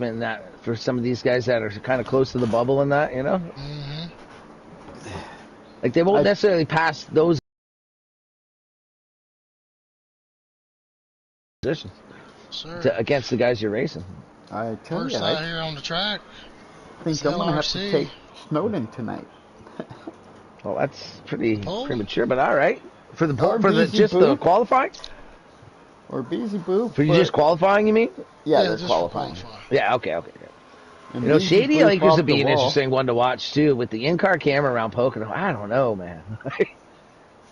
and that for some of these guys that are kind of close to the bubble and that, you know, like they won't necessarily pass those positions against the guys you're racing. I tell First you, out here on the track. I think I'm gonna have to take Snowden tonight. Well, that's pretty premature, but all right. For the just Boo. the qualifying? Or Beezy Boo. For you just qualifying, you mean? Yeah, they're qualifying. Yeah, okay. You know, Shady, I think this would be an interesting one to watch, too, with the in-car camera around Pocono. I don't know, man.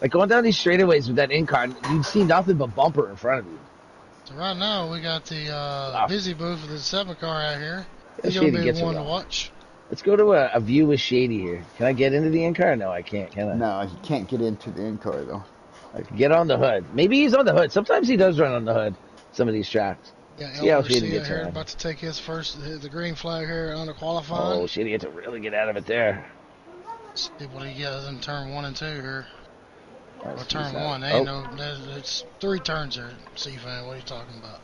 Like, going down these straightaways with that in-car, you'd see nothing but bumper in front of you. So right now, we got the Busy Boo for the 7 car out here. He's Shady going to gets be one it to watch. Let's go to a view with Shady here. Can I get into the in-car? No, I can't, can I? No, you can't get into the in-car, though. I can get on the hood. Maybe he's on the hood. Sometimes he does run on the hood, some of these tracks. Yeah, see how Shady gets here around. About to take his first, the green flag here on the qualifying. Oh, Shady had to really get out of it there. See what he gets in turn 1 and 2 here. Or turn 1. It's 3 turns here, C-Fan. What are you talking about?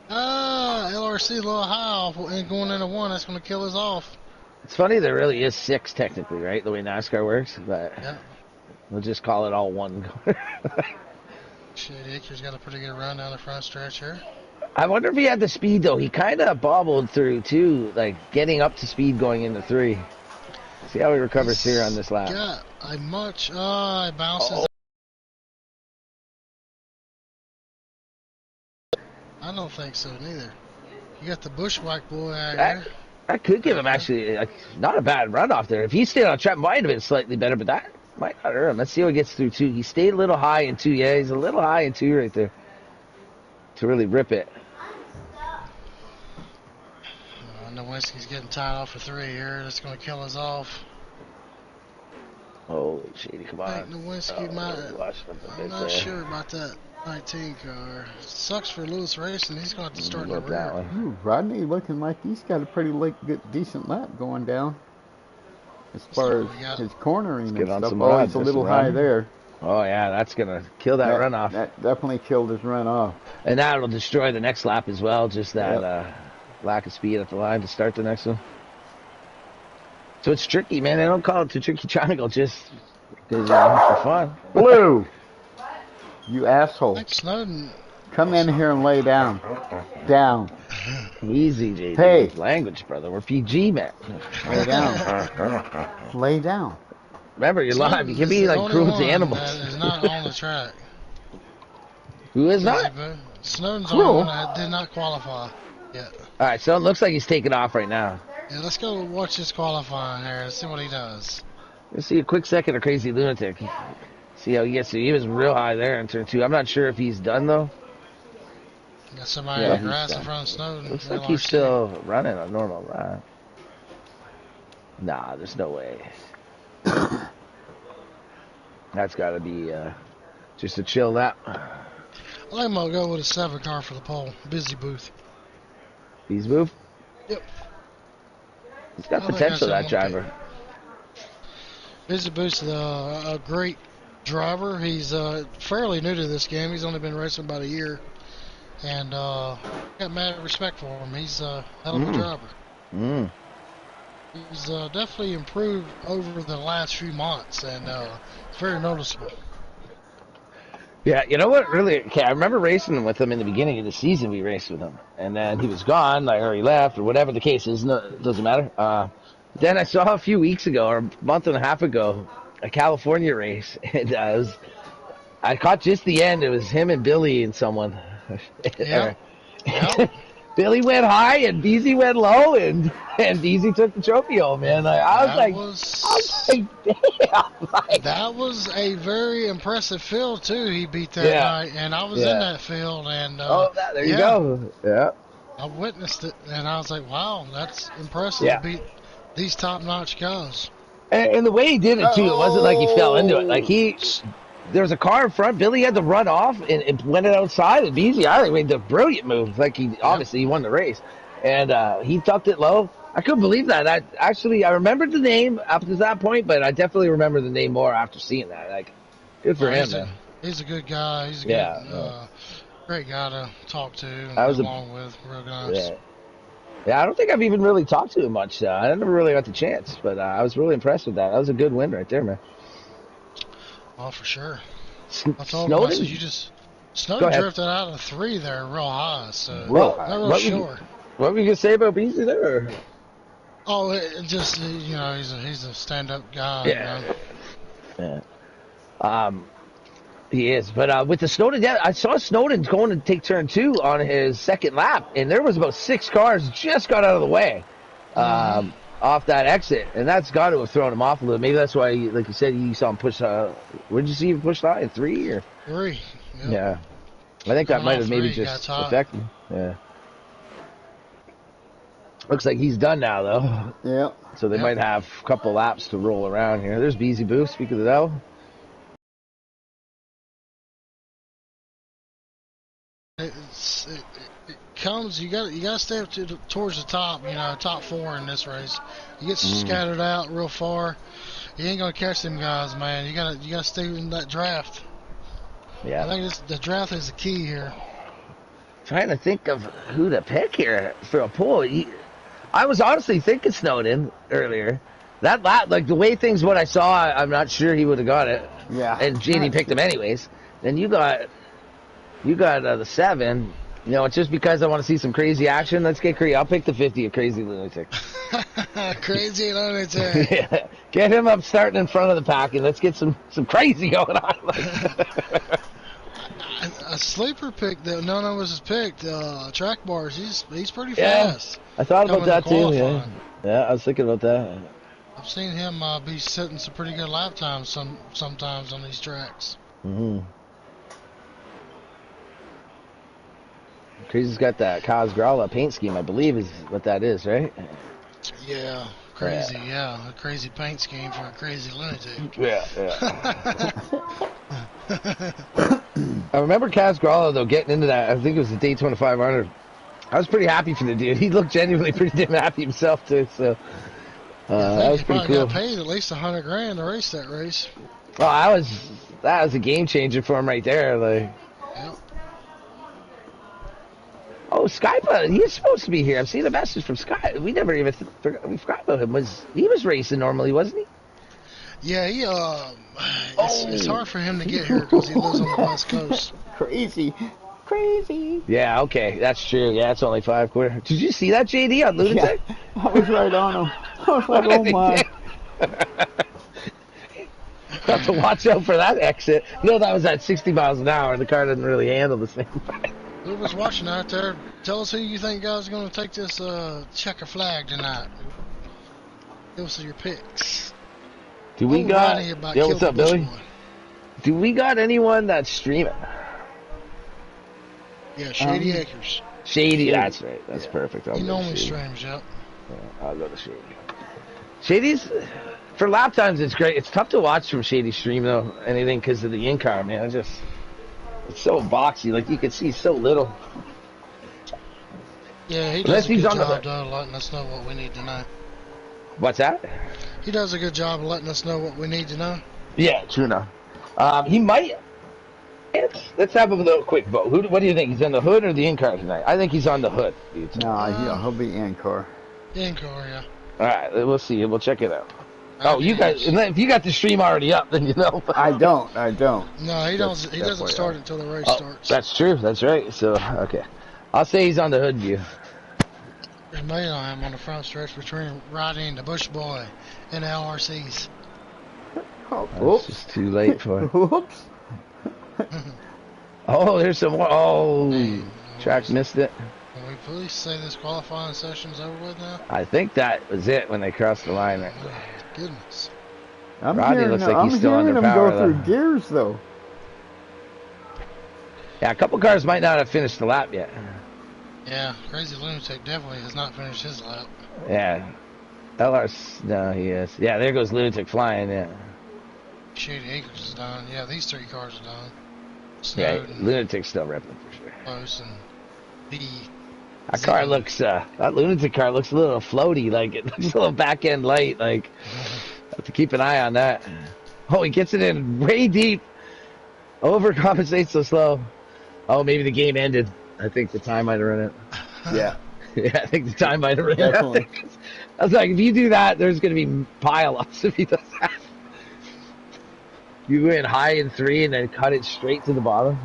LRC a little high and going into 1. That's going to kill us off. It's funny, there really is 6 technically, right? The way NASCAR works, but we'll just call it all 1. Shady Acres got a pretty good run down the front stretch here. I wonder if he had the speed, though. He kind of bobbled through, too, like getting up to speed going into 3. See how he recovers here on this lap. Yeah, it bounces. I don't think so, neither. You got the bushwhack boy out here. That could give him actually not a bad run off there. If he stayed on track, might have been slightly better, but that might not hurt him. Let's see what he gets through 2. He stayed a little high in 2. Yeah, he's a little high in 2 right there to really rip it. Nowinski's getting tied off for 3 here. That's going to kill us off. Oh, Shady, come on. I think Nowinski I'm not sure about that 19 car. Sucks for Lewis Racing. He's going to have to start in the rear. Ooh, Rodney looking like he's got a pretty decent lap going down. As far as his cornering and stuff, always a little high there. Oh, yeah, that's going to kill that runoff. That definitely killed his runoff. And that'll destroy the next lap as well, just that lack of speed at the line to start the next one. So it's tricky, man. They don't call it the Tricky Triangle just because for fun. Blue! You asshole. Snowden. Come in here and lay down. Down. Easy, JD. Hey. Language, brother. We're PG, man. Lay down. Lay down. Remember, you're live. You can be like cruel to animals. That is not on the track. Who is not? Snowden's the only one that did not qualify yet. All right, so it looks like he's taking off right now. Yeah, let's go watch this qualifying here and see what he does. Let's see a quick second of Crazy Lunatic. See how he gets to. He was real high there in turn 2. I'm not sure if he's done, though. Got somebody in the grass in front of Snowden. Looks like he's still running a normal lap. Nah, there's no way. That's got to be just a chill lap. I think I'm going to go with a 7 car for the pole. Busy Booth. Bees move? Yep. He's got potential, that driver. Busy Booth's a great driver. He's fairly new to this game. He's only been racing about a year. And got mad respect for him. He's a hell of a driver. He's definitely improved over the last few months, and it's very noticeable. Yeah, you know what? Really, I remember racing with him in the beginning of the season. We raced with him, and then he was gone, or he left, or whatever the case is. No, it doesn't matter. Then I saw a few weeks ago, or a month and a half ago, a California race, and I caught just the end. It was him and Billy and someone. Yeah. Billy went high and Beezy went low, and Beezy took the trophy home, man. I was like, damn. That was a very impressive field, too, he beat that night, and I was in that field. And there you go. Yeah. I witnessed it, and I was like, wow, that's impressive to beat these top-notch guys. And the way he did it, too, it wasn't like he fell into it. Like, there was a car in front. Billy had to run off and went it outside. And Beezy, I think, made the brilliant move. Like, obviously, he won the race. And he tucked it low. I couldn't believe that. I remembered the name up to that point, but I definitely remember the name more after seeing that. Like, good for him, man. He's a good guy. He's a great guy to talk to and get along with. Real nice. Yeah, I don't think I've even really talked to him much. I never really got the chance, but I was really impressed with that. That was a good win right there, man. Oh, for sure. I told him, Snowden? I said, Snowden drifted out of 3 there real high, so real not real sure. What were you going to say about Beasley there? Or? Oh, just, you know, he's a stand-up guy. Yeah. You know? Yeah. He is. But with the Snowden, yeah, I saw Snowden going to take turn 2 on his second lap, and there was about 6 cars just got out of the way off that exit, and that's got to have thrown him off a little. Maybe that's why, like you said, you saw him push. What did you see him push high? 3 or 3? Yep. Yeah. I think that might have maybe just affected him. Yeah. Looks like he's done now, though. Yeah. So they might have a couple laps to roll around here. There's Beezy Boo, speaking of the devil. It comes. You got to stay up towards the top. You know, top 4 in this race. You get scattered out real far. You ain't gonna catch them guys, man. You gotta stay in that draft. Yeah. I think the draft is the key here. Trying to think of who to pick here for a poll. I was honestly thinking Snowden earlier. That lap, like the way things, what I saw, I'm not sure he would have got it. Yeah. And JD picked him anyways. Then you got the 7. You know, it's just because I want to see some crazy action. Let's get crazy. I'll pick the 50 of Crazy Lunatic. Crazy Lunatic. Yeah. Get him up starting in front of the pack, and let's get some crazy going on. A sleeper pick that none of us has picked. Track bars. He's pretty fast. I thought about that too. Yeah, I was thinking about that. I've seen him be setting some pretty good lap times sometimes on these tracks. Crazy's got that Kaz Grala paint scheme, I believe, is what that is, right? Yeah, crazy. Yeah, a crazy paint scheme for a crazy lunatic. Yeah. I remember Kaz Grala though getting into that. I think it was the Daytona 500. I was pretty happy for the dude. He looked genuinely pretty damn happy himself too. So that was pretty cool. Got paid at least $100,000 to race that race. Oh, that was a game changer for him right there. Like, yep. Oh, Skypa, he's supposed to be here. I've seen a message from Sky. We never even forgot about him. He was racing normally, wasn't he? Yeah, it's hard for him to get here because he lives on the West Coast. Crazy. Yeah, okay, that's true. Yeah, it's only 5 quarter. Did you see that, JD, on Lunatic? Yeah, I was right on him. I was like, oh my. Have to watch out for that exit. No, that was at 60 miles an hour. The car didn't really handle the same. Whoever's watching out there, tell us who you think guys are going to take this checker flag tonight. Give us your picks. Do we got? Yo, what's up, Billy? Do we got anyone that's streaming? Yeah, Shady Acres. Shady, that's right. That's perfect. He normally streams, yep. Yeah, I'll go to Shady. Shady's, for lap times, it's great. It's tough to watch from Shady stream, though, anything because of the in-car, man. It's so boxy. Like, you can see so little. Yeah, he does a good job, though, letting us know what we need to know. What's that? He does a good job of letting us know what we need to know. Yeah, true enough. He might... Let's have a little quick vote. What do you think? He's on the hood or the in-car tonight? I think he's on the hood. No, he'll be in-car. In-car, yeah. All right, we'll see. We'll check it out. You guys, if you got the stream already up, then you know. I don't. No, he doesn't start until the race starts. That's true. That's right. So, okay. I'll say he's on the hood view. There's me and I am on the front stretch between Roddy and the Bush Boy and the LRCs. It's just too late for it. Whoops. Oh, there's some more. Oh, track missed it. Can we please say this qualifying session's over with now? I think that was it when they crossed the line there. Oh, goodness. Rodney looks like he's still under power. I'm hearing him go through gears, though. Yeah, a couple cars might not have finished the lap yet. Yeah, Crazy Lunatic definitely has not finished his lap. Yeah. No, he is. Yeah, there goes Lunatic flying, yeah. Shady Acres is done. Yeah, these 3 cars are done. Snowden, yeah, Lunatic's still ripping for sure. Close and that car looks, that Lunatic car looks a little floaty, like it looks a little back end light, like, have to keep an eye on that. Oh, he gets it in way deep. Overcompensates so slow. Oh, maybe the game ended. I think the time might have run it. Yeah. Yeah, I think the time might have ran Definitely. out. I was like, if you do that, there's going to be pile-ups if he does that. You go in high in 3 and then cut it straight to the bottom.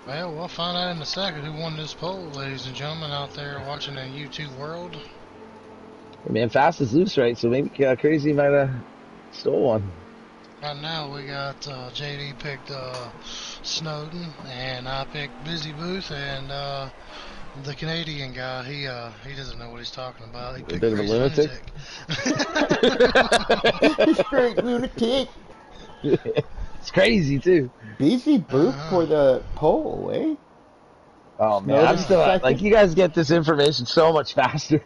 Well, we'll find out in a second who won this poll, ladies and gentlemen, out there watching the YouTube world. Hey man, fast is loose, right? So maybe Crazy might have stole one. Right now, we got JD picked Snowden, and I picked Busy Booth, and the Canadian guy, he doesn't know what he's talking about. He picked a bit of a lunatic. Straight lunatic. It's crazy too. Busy Booth for the poll, eh? Oh man, I'm still like, you guys get this information so much faster.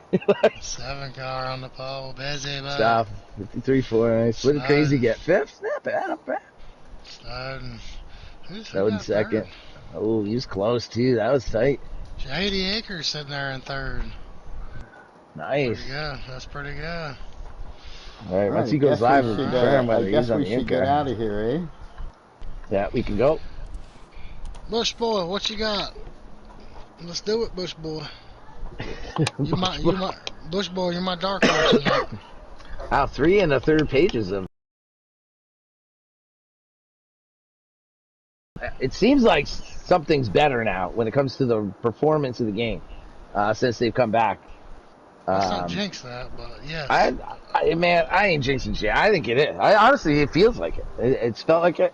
7 car on the pole, Busy Booth. Stop. 53-4. Nice. What did Crazy get? 5th? Not bad, not bad. Snowden second. Oh, he was close too. That was tight. 80 acres sitting there in 3rd. Nice. Pretty good. That's pretty good. All right, once he goes live, we'll confirm whether he's on the should get out of here, eh? Yeah, we can go. Bush boy, what you got? Let's do it, Bush boy. You my Bush boy. You're my dark horse tonight. Wow, 3 and 1/3 pages of. It seems like something's better now when it comes to the performance of the game since they've come back. Let's not jinx that, but yes. Man, I ain't jinxing shit. I think it is. Honestly, it feels like it. It's felt like it.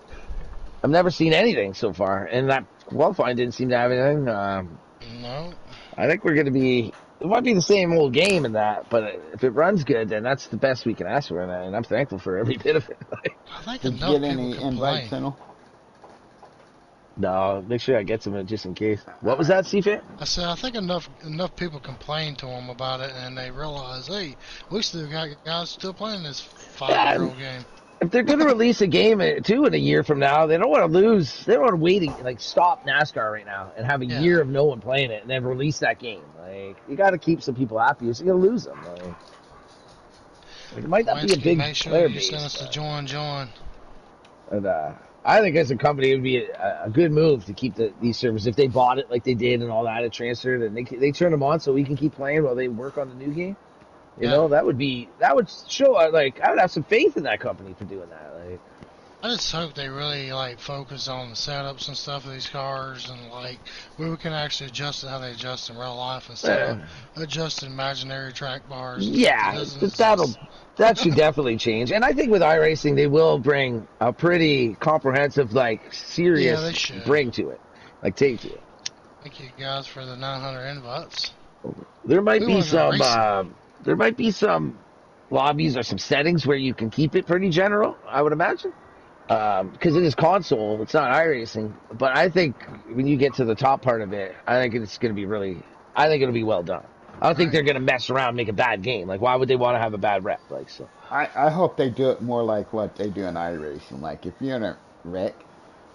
I've never seen anything so far, and that qualifying didn't seem to have anything. No. I think we're going to be. It might be the same old game in that, but if it runs good, then that's the best we can ask for, and I'm thankful for every bit of it. I think Did you get any invites, No, make sure I get some just in case. What was that, CFIT? I said I think enough people complained to them about it, and they realized, hey, we still got guys still playing this 5-year-old game. If they're going to release a game too in a year from now, they don't want to lose. They don't want to wait like stop NASCAR right now and have a year of no one playing it and then release that game. Like, you got to keep some people happy, so you're going to lose them. Like, it might not be a big player base. Send us to join. And I think as a company, it would be a good move to keep these servers. If they bought it like they did and all that, it transferred, and they turn them on so we can keep playing while they work on the new game. You know, that would show, like, I would have some faith in that company for doing that. Like, I just hope they really, like, focus on the setups and stuff of these cars and, like, where we can actually adjust it how they adjust in real life instead of adjusting imaginary track bars. Yeah, that should definitely change. And I think with iRacing, they will bring a pretty comprehensive, like, serious bring to it. Like, take to it. Thank you guys for the 900 invites. There might be some... There might be some lobbies or some settings where you can keep it pretty general, I would imagine. Because it is console, it's not iRacing. But I think when you get to the top part of it, I think it's going to be I think it'll be well done. I don't think they're going to mess around and make a bad game. Like, why would they want to have a bad rep? Like, so. I hope they do it more like what they do in iRacing. Like, if you're in a wreck,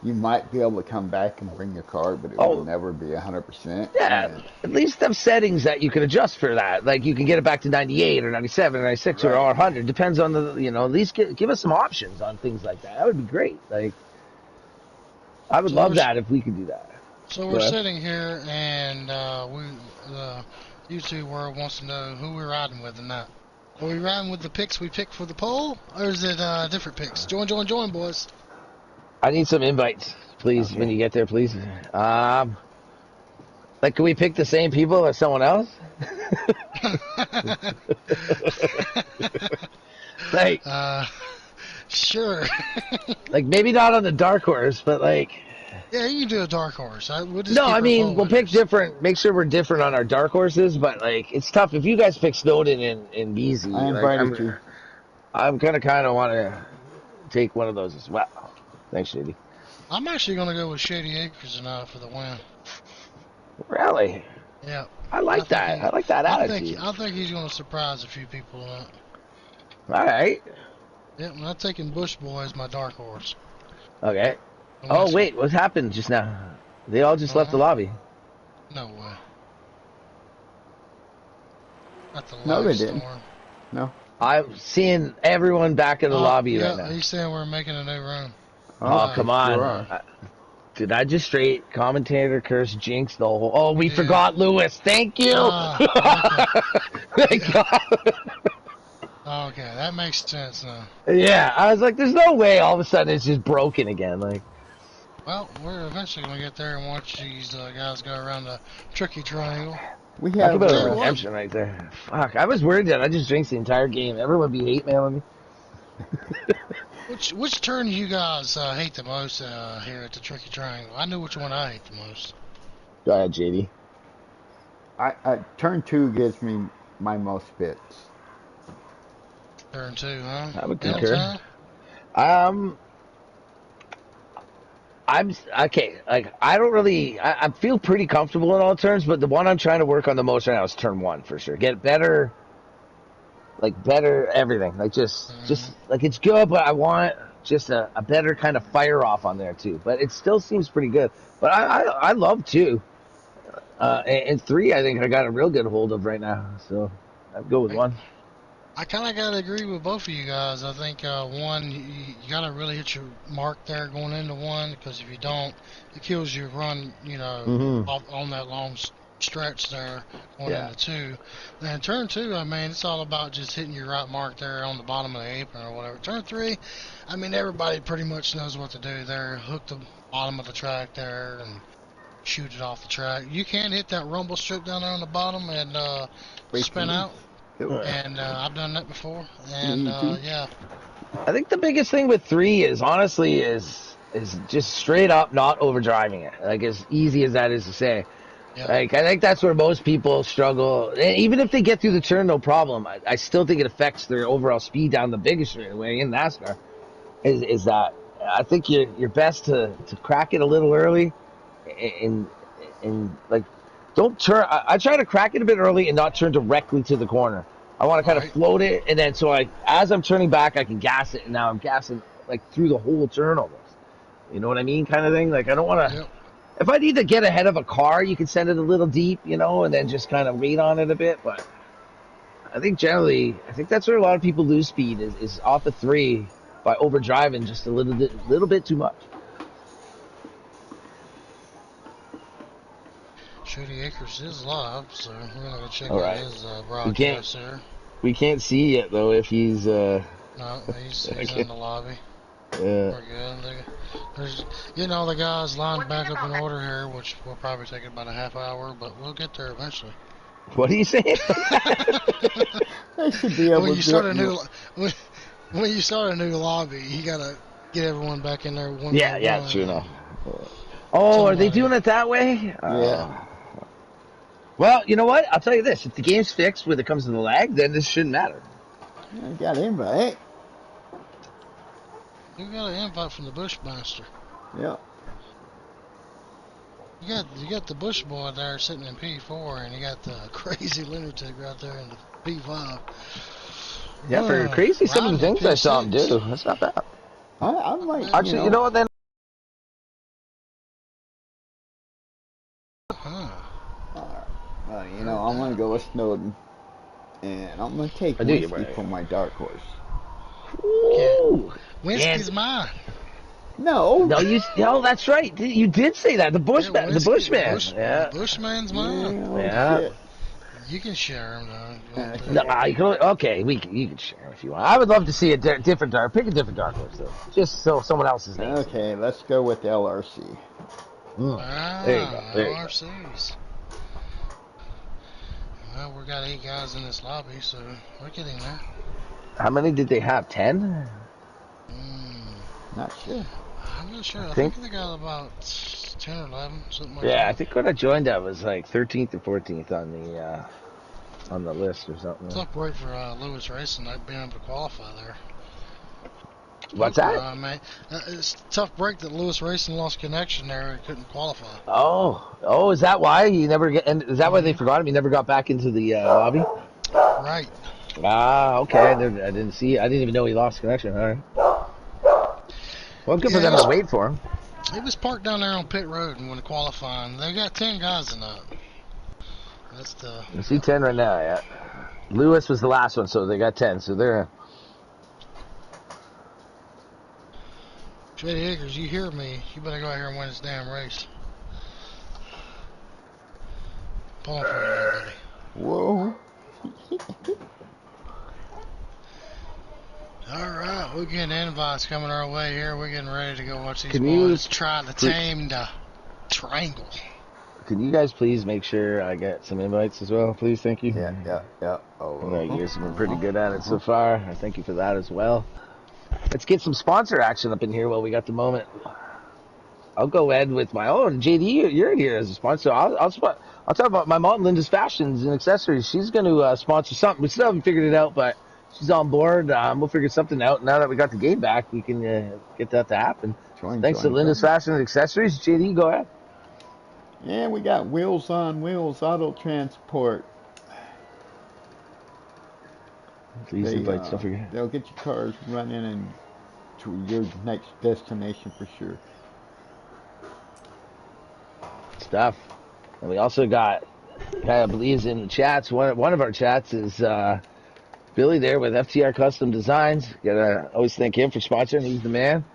you might be able to come back and bring your car, but it will never be 100%. Yeah, at least have settings that you can adjust for that. Like, you can get it back to 98 or 97 or 96 or 100. Depends on the, at least give us some options on things like that. That would be great. Like, I would love that if we could do that. So we're sitting here, and the YouTube world wants to know who we're riding with tonight. Are we riding with the picks we picked for the poll, or is it different picks? Join, boys. I need some invites, please, when you get there, please. Like, can we pick the same people as someone else? Like, sure. Like, maybe not on the dark horse, but like. Yeah, you can do a dark horse. We'll pick different. Make sure we're different on our dark horses, but like, it's tough if you guys pick Snowden and Beezy. I invited you. I'm gonna kind of want to take one of those as well. Thanks, Shady. I'm actually going to go with Shady Acres tonight for the win. Really? Yeah. I like that. I like that attitude. I think he's going to surprise a few people tonight. All right. Yeah, I'm taking Bush Boy as my dark horse. Okay. Oh, wait. What happened just now? They all just left the lobby. No way. No, they didn't. No. I'm seeing everyone back in the lobby right now. He's saying we're making a new room. Oh, come on. Did I just straight commentator curse jinx the whole? Oh, we forgot Lewis. Thank you. Okay. Thank God. Okay, that makes sense now. Yeah, I was like, there's no way all of a sudden it's just broken again. Like, well, we're eventually gonna get there and watch these guys go around the tricky triangle. We have redemption right there. Fuck, I was worried that I just jinxed the entire game. Everyone would be hate mailing me. Which turn do you guys hate the most here at the tricky triangle? I know which one I hate the most. Go ahead, JD. Turn 2 gives me my most fits. Turn 2, huh? I would concur. I'm okay. Like, I don't really. I feel pretty comfortable in all turns, but the one I'm trying to work on the most right now is turn 1 for sure. Get better. Like, better everything. Like, just like, it's good, but I want just a better kind of fire off on there too. But it still seems pretty good. But I love 2. And 3, I think I got a real good hold of right now. So I'd go with 1. I kind of got to agree with both of you guys. I think 1, you got to really hit your mark there going into 1, because if you don't, it kills your run, you know, on that long stretch there going into 2. Then turn 2, I mean, it's all about just hitting your right mark there on the bottom of the apron or whatever. Turn 3, I mean, everybody pretty much knows what to do there. Hook the bottom of the track there and shoot it off the track. You can hit that rumble strip down there on the bottom and spin out. And I've done that before. And yeah. I think the biggest thing with 3 is honestly is just straight up not overdriving it. Like, as easy as that is to say. Yeah. Like, I think that's where most people struggle. And even if they get through the turn, no problem. I still think it affects their overall speed down the biggest straightaway in NASCAR. Is that I think you're best to crack it a little early, and like, don't turn. I try to crack it a bit early and not turn directly to the corner. I want to kind of float it, and then so as I'm turning back, I can gas it, and now I'm gassing like through the whole turn almost. You know what I mean, kind of thing. Like, I don't want to. Yep. If I need to get ahead of a car, you can send it a little deep, you know, and then just kind of wait on it a bit. But I think generally, that's where a lot of people lose speed is off of 3 by overdriving just a little bit too much. Shady Acres is live, so we're gonna go check out his broadcast there. We can't see yet though if he's No, he's in the lobby. Yeah. We're good. There's, you know, the guys lined back up in order here, which will probably take about a half hour, but we'll get there eventually. What are you saying? I should be able when you start a new when you start a new lobby, you gotta get everyone back in there one by one. True enough. Oh, are they doing it that way? Yeah. Well, you know what? I'll tell you this. If the game's fixed when it comes to the lag, then this shouldn't matter. I got an invite. You got an invite from the Bushmaster. Yeah. You got the Bush boy there sitting in P4, and you got the crazy lunatic right there in the P5. Yeah, for crazy some of the things I saw him do. That's not bad. I might. Actually, you know what then? You know, I'm gonna go with Snowden, and I'm gonna take Whiskey for my dark horse. Ooh, Whiskey's mine. No, that's right. You did say that. The Bushman. The Bushman's mine. Yeah. You can share him though. You can share if you want. I would love to see a different dark. Pick a different dark horse though, just so someone else's name. Okay, let's go with LRC. There you go. LRCs. Well, we got 8 guys in this lobby, so we're getting there. How many did they have? 10? Not sure. I'm not sure. I think they got about 10 or 11, something like that. Yeah, I think when I joined, I was like 13th or 14th on the list or something. Tough break for Lewis Racing not being able to qualify there. What's that? Man, it's a tough break that Lewis Racing lost connection there and couldn't qualify. Oh, is that why you never get? And is that why they forgot him? You never got back into the lobby? Right. Okay. I didn't see. I didn't even know he lost connection. All right. Well, good for them to wait for him. He was parked down there on pit road and went qualifying. They got 10 guys in that. That's the. You see 10 right now. Yeah. Lewis was the last one, so they got 10. So they're. Eddie Akers, you hear me? You better go out here and win this damn race. Pulling for you there, buddy. Whoa. Alright, we're getting invites coming our way here. We're getting ready to go watch these boys try to tame the triangle. Can you guys please make sure I get some invites as well, please? Thank you. Yeah. Oh, I know you guys have been pretty good at it so far. I thank you for that as well. Let's get some sponsor action up in here while we got the moment. I'll go ahead with my own. JD, you're in here as a sponsor. I'll talk about my mom, Linda's Fashions and Accessories. She's going to sponsor something. We still haven't figured it out, but she's on board. We'll figure something out. Now that we got the game back, we can get that to happen. Thanks to Linda's Fashions and Accessories. JD, go ahead. Yeah, we got Wheels on Wheels Auto Transport. Please invite, don't forget. They'll get your cars running and to your next destination for sure. Stuff. And we also got, I believe in the chats, one of our chats is Billy there with FTR Custom Designs. Gotta always thank him for sponsoring. He's the man.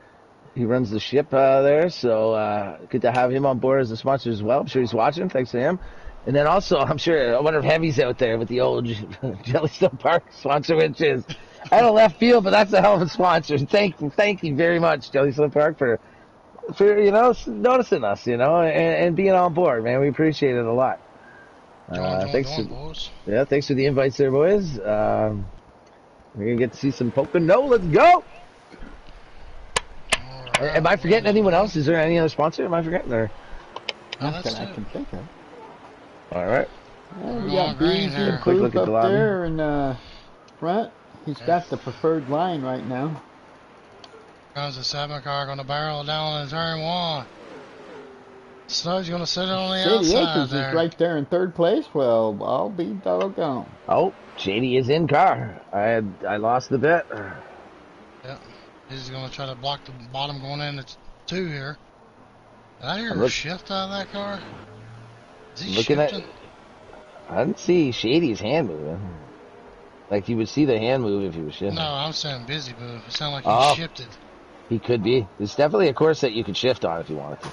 He runs the ship there, so good to have him on board as a sponsor as well. I'm sure he's watching. Thanks to him. And then also, I wonder if Heavy's out there with the old Jellystone Park sponsor, which is out of left field, but that's a hell of a sponsor. Thank you very much, Jellystone Park, for noticing us, and being on board, man. We appreciate it a lot. Thanks for the invites there, boys. We're gonna get to see some Pocono. Let's go. Am I forgetting anyone else? Is there any other sponsor? Am I forgetting? Or not that I can think of. All right. Yeah, we got Bees and Proof up there in front. He's got the preferred line right now. Comes the 7 car going to barrel down in turn 1. Snow's going to sit on the outside Akers there. Is right there in third place. Well, I'll be doggone. Oh, JD is in car. I lost the bet. Yep. He's going to try to block the bottom going into 2 here. Did I hear a shift out of that car? Is he shifting? I didn't see Shady's hand moving. Like you would see the hand move if he was shifting. No, I'm saying busy move. It sounded like he shifted. He could be. There's definitely a course that you could shift on if you wanted to.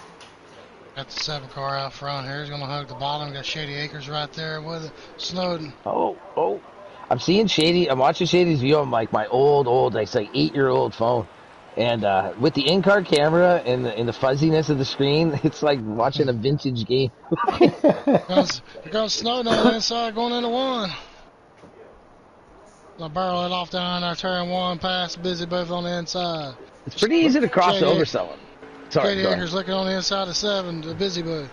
Got the 7 car out front here. He's going to hug the bottom. Got Shady Akers right there with it. Snowden. Oh. I'm seeing Shady. I'm watching Shady's view on like my old, like 8-year-old phone. And with the in-car camera and the fuzziness of the screen, it's like watching a vintage game. Here goes Snowden on the inside going into 1. I'll barrel it off down there, turn 1 past Busy Booth on the inside. It's pretty easy to cross over someone. Sorry, Shady Akers looking on the inside of 7 to Busy Booth.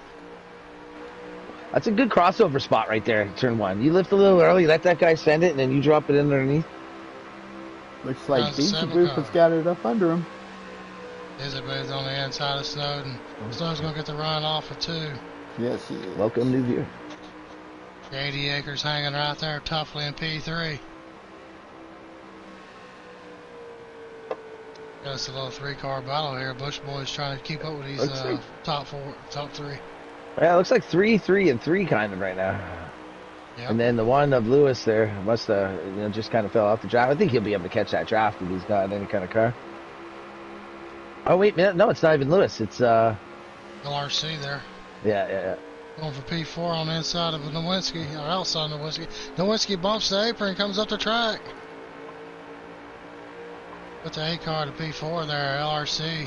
That's a good crossover spot right there, turn 1. You lift a little early, let that guy send it, and then you drop it in underneath. Looks like Busy Booth has got it up under him. Busy Booth on the inside of Snowden. Snowden's going to get the run off of 2. Yes, he is. Welcome, new viewer. Shady Akers hanging right there toughly in P3. Got us a little 3-car battle here. Bush Boys trying to keep up with these top 3. Yeah, it looks like 3, 3, and 3 kind of right now. Yep. And then the one of Lewis there must have just kind of fell off the draft. I think he'll be able to catch that draft if he's got any kind of car. Oh wait, man, no, it's not even Lewis. It's LRC there. Yeah. Going for P4 on the inside of Nowinski, or outside of Nowinski. Nowinski bumps the apron, comes up the track. Put the 8 car to P4 there, LRC.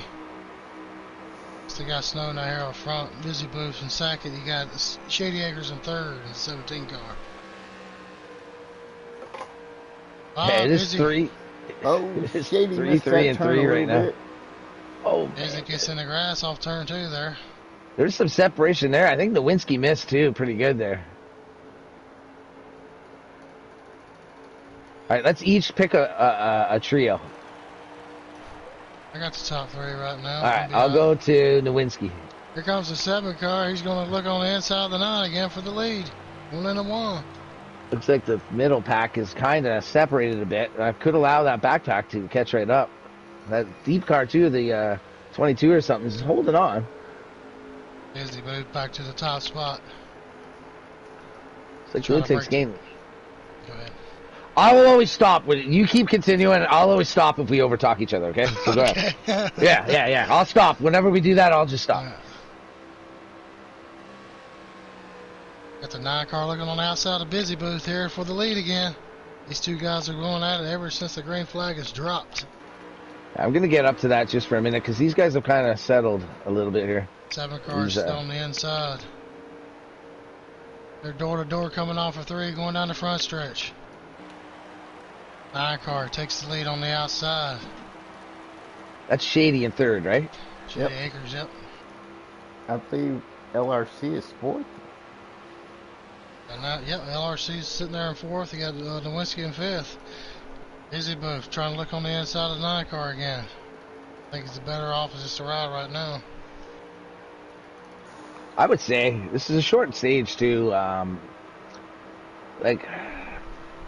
Still got Snowden out here up front. Busy Booth in second. You got Shady Akers in third in the 17 car. Yeah, it is 3. Oh, it's Shady 3, 3, and 3 right now. Oh, Busy gets in the grass off turn 2 there. There's some separation there. I think the Nowinski missed too. Pretty good there. All right, let's each pick a trio. I got the top 3 right now. All right, I'll go to Nowinski. Here comes the 7 car. He's going to look on the inside of the 9 again for the lead. 1 into 1. Looks like the middle pack is kind of separated a bit. I could allow that backpack to catch right up. That deep car too, the 22 or something, is holding on. Busy moved back to the top spot. It's like Lutic's game. Go ahead. I will always stop when you keep continuing. I'll always stop if we overtalk each other. Okay. So go ahead. Yeah. I'll stop whenever we do that. I'll just stop. Got the 9 car looking on the outside of Busy Booth here for the lead again. These two guys are going at it ever since the green flag has dropped. I'm going to get up to that just for a minute because these guys have kind of settled a little bit here. 7 cars still on the inside. They're door-to-door coming off of 3 going down the front stretch. 9 car takes the lead on the outside. That's Shady in third, right? Shady Acres, yep. I believe LRC is fourth. And now, LRC's sitting there in fourth. You got Nowinski in fifth. Busy Booth trying to look on the inside of the 9 car again. I think it's better off as just a ride right now. I would say this is a short stage too. Like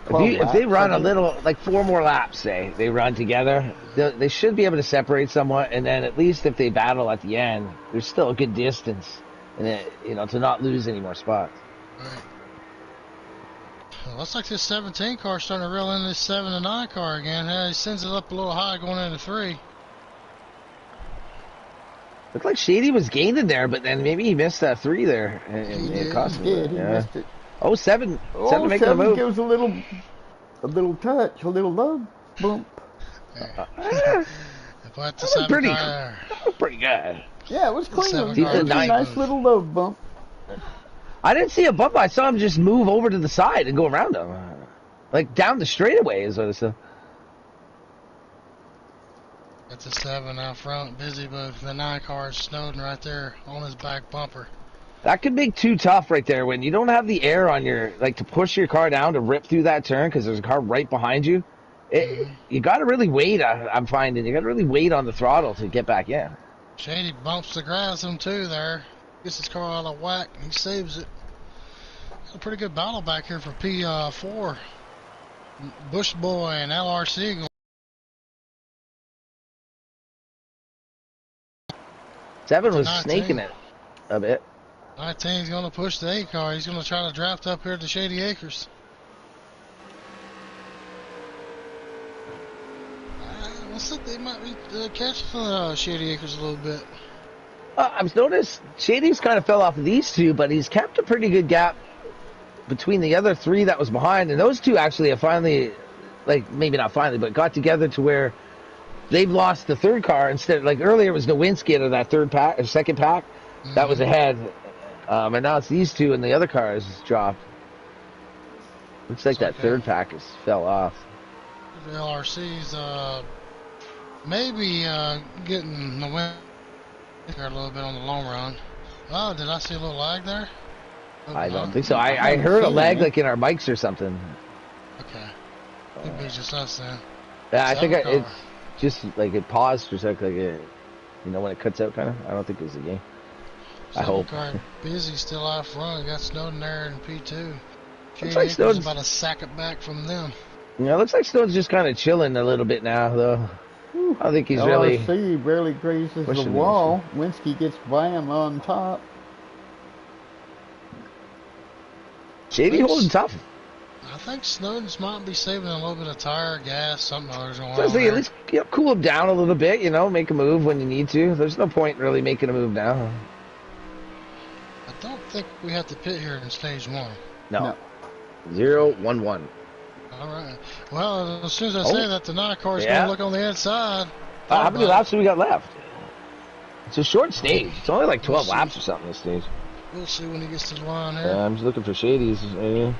if they run a little, like 4 more laps, say they run together, they should be able to separate somewhat. And then at least if they battle at the end, there's still a good distance, and to not lose any more spots. Right. Well, looks like this 17 car starting to reel in this 7 and 9 car again. He sends it up a little high going into 3. Looked like Shady was gaining there, but then maybe he missed that 3 there. He missed it. Oh, 7 making a move. Gives a little touch, a little love bump. Pretty good. Yeah, it was clean. It was a nice little love bump. I didn't see a bump. I saw him just move over to the side and go around him. Like down the straightaway is what it said. That's a 7 out front. Busy Booth. The 9 car is Snowden right there on his back bumper. That could be too tough right there when you don't have the air on your, like to push your car down to rip through that turn because there's a car right behind you. You got to really wait, I'm finding. You got to really wait on the throttle to get back in. Shady bumps the grass him too there. Gets his car out of whack. He saves it. Got a pretty good battle back here for P4. Bush Boy and LRC going. 7 was snaking it a bit. 19's going to push the 8 car. He's going to try to draft up here to Shady Acres. Looks like they might be catching Shady Acres a little bit. I've noticed Shady's kind of fell off of these 2, but he's kept a pretty good gap between the other 3 that was behind. And those 2 actually have finally, like maybe not finally, but got together to where they've lost the 3rd car instead. Like earlier it was Nowinski out of that 3rd pack or 2nd pack that was ahead, and now it's these 2 and the other car has dropped. Looks like that 3rd pack fell off. The LRC's maybe getting the win a little bit on the long run. Oh, did I see a little lag there? I don't think so. I heard a lag like in our mics or something. Okay. Could be just us then. Yeah, I think it's just like it paused for a sec, like when it cuts out kind of. I don't think it was a game. I hope. Busy still out front. Got Snowden there in P2. Looks like Snowden's about a second back from them. Yeah, it looks like Snowden's just kind of chilling a little bit now, though. I think he's really. LRC barely grazes the wall. Winsky gets by him on top. Shady holding tough. I think Snowden's might be saving a little bit of tire, gas, something other's going on. At least cool him down a little bit, make a move when you need to. There's no point really making a move now. I don't think we have to pit here in stage 1. No. 0-1-1. All right. Well, as soon as I say that, the 9 car is going to look on the inside. How many laps do we got left? It's a short stage. It's only like 12 laps or something this stage. We'll see when he gets to the line here. Yeah, I'm just looking for Shady's. We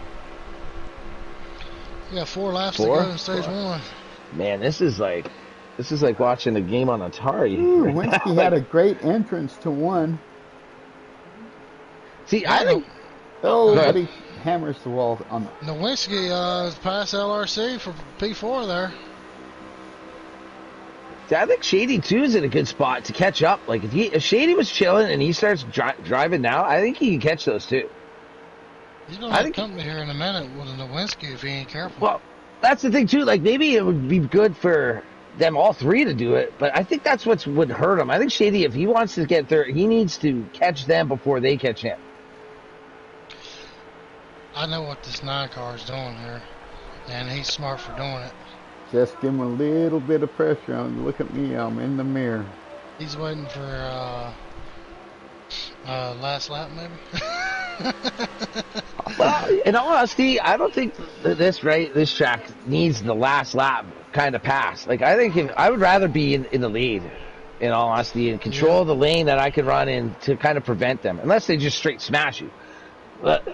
got 4 laps to go in stage 1. Man, this is like watching a game on Atari. Winsky had a great entrance to 1. See, I think. But he hammers the wall on. Nowinski is past LRC for P4 there. See, I think Shady too is in a good spot to catch up. Like if Shady was chilling and he starts driving now, I think he can catch those too. He's gonna have company here in a minute with a Nowinski if he ain't careful. Well, that's the thing too. Like maybe it would be good for them all 3 to do it, but I think that's what would hurt him. I think Shady, if he wants to get there, he needs to catch them before they catch him. I know what this 9 car is doing here. And he's smart for doing it. Just give him a little bit of pressure on. Look at me, I'm in the mirror. He's waiting for last lap, maybe. Well, in all honesty, I don't think this track needs the last lap kind of pass. Like, I think I would rather be in the lead, in all honesty, and control the lane that I could run in to kind of prevent them, unless they just straight smash you. But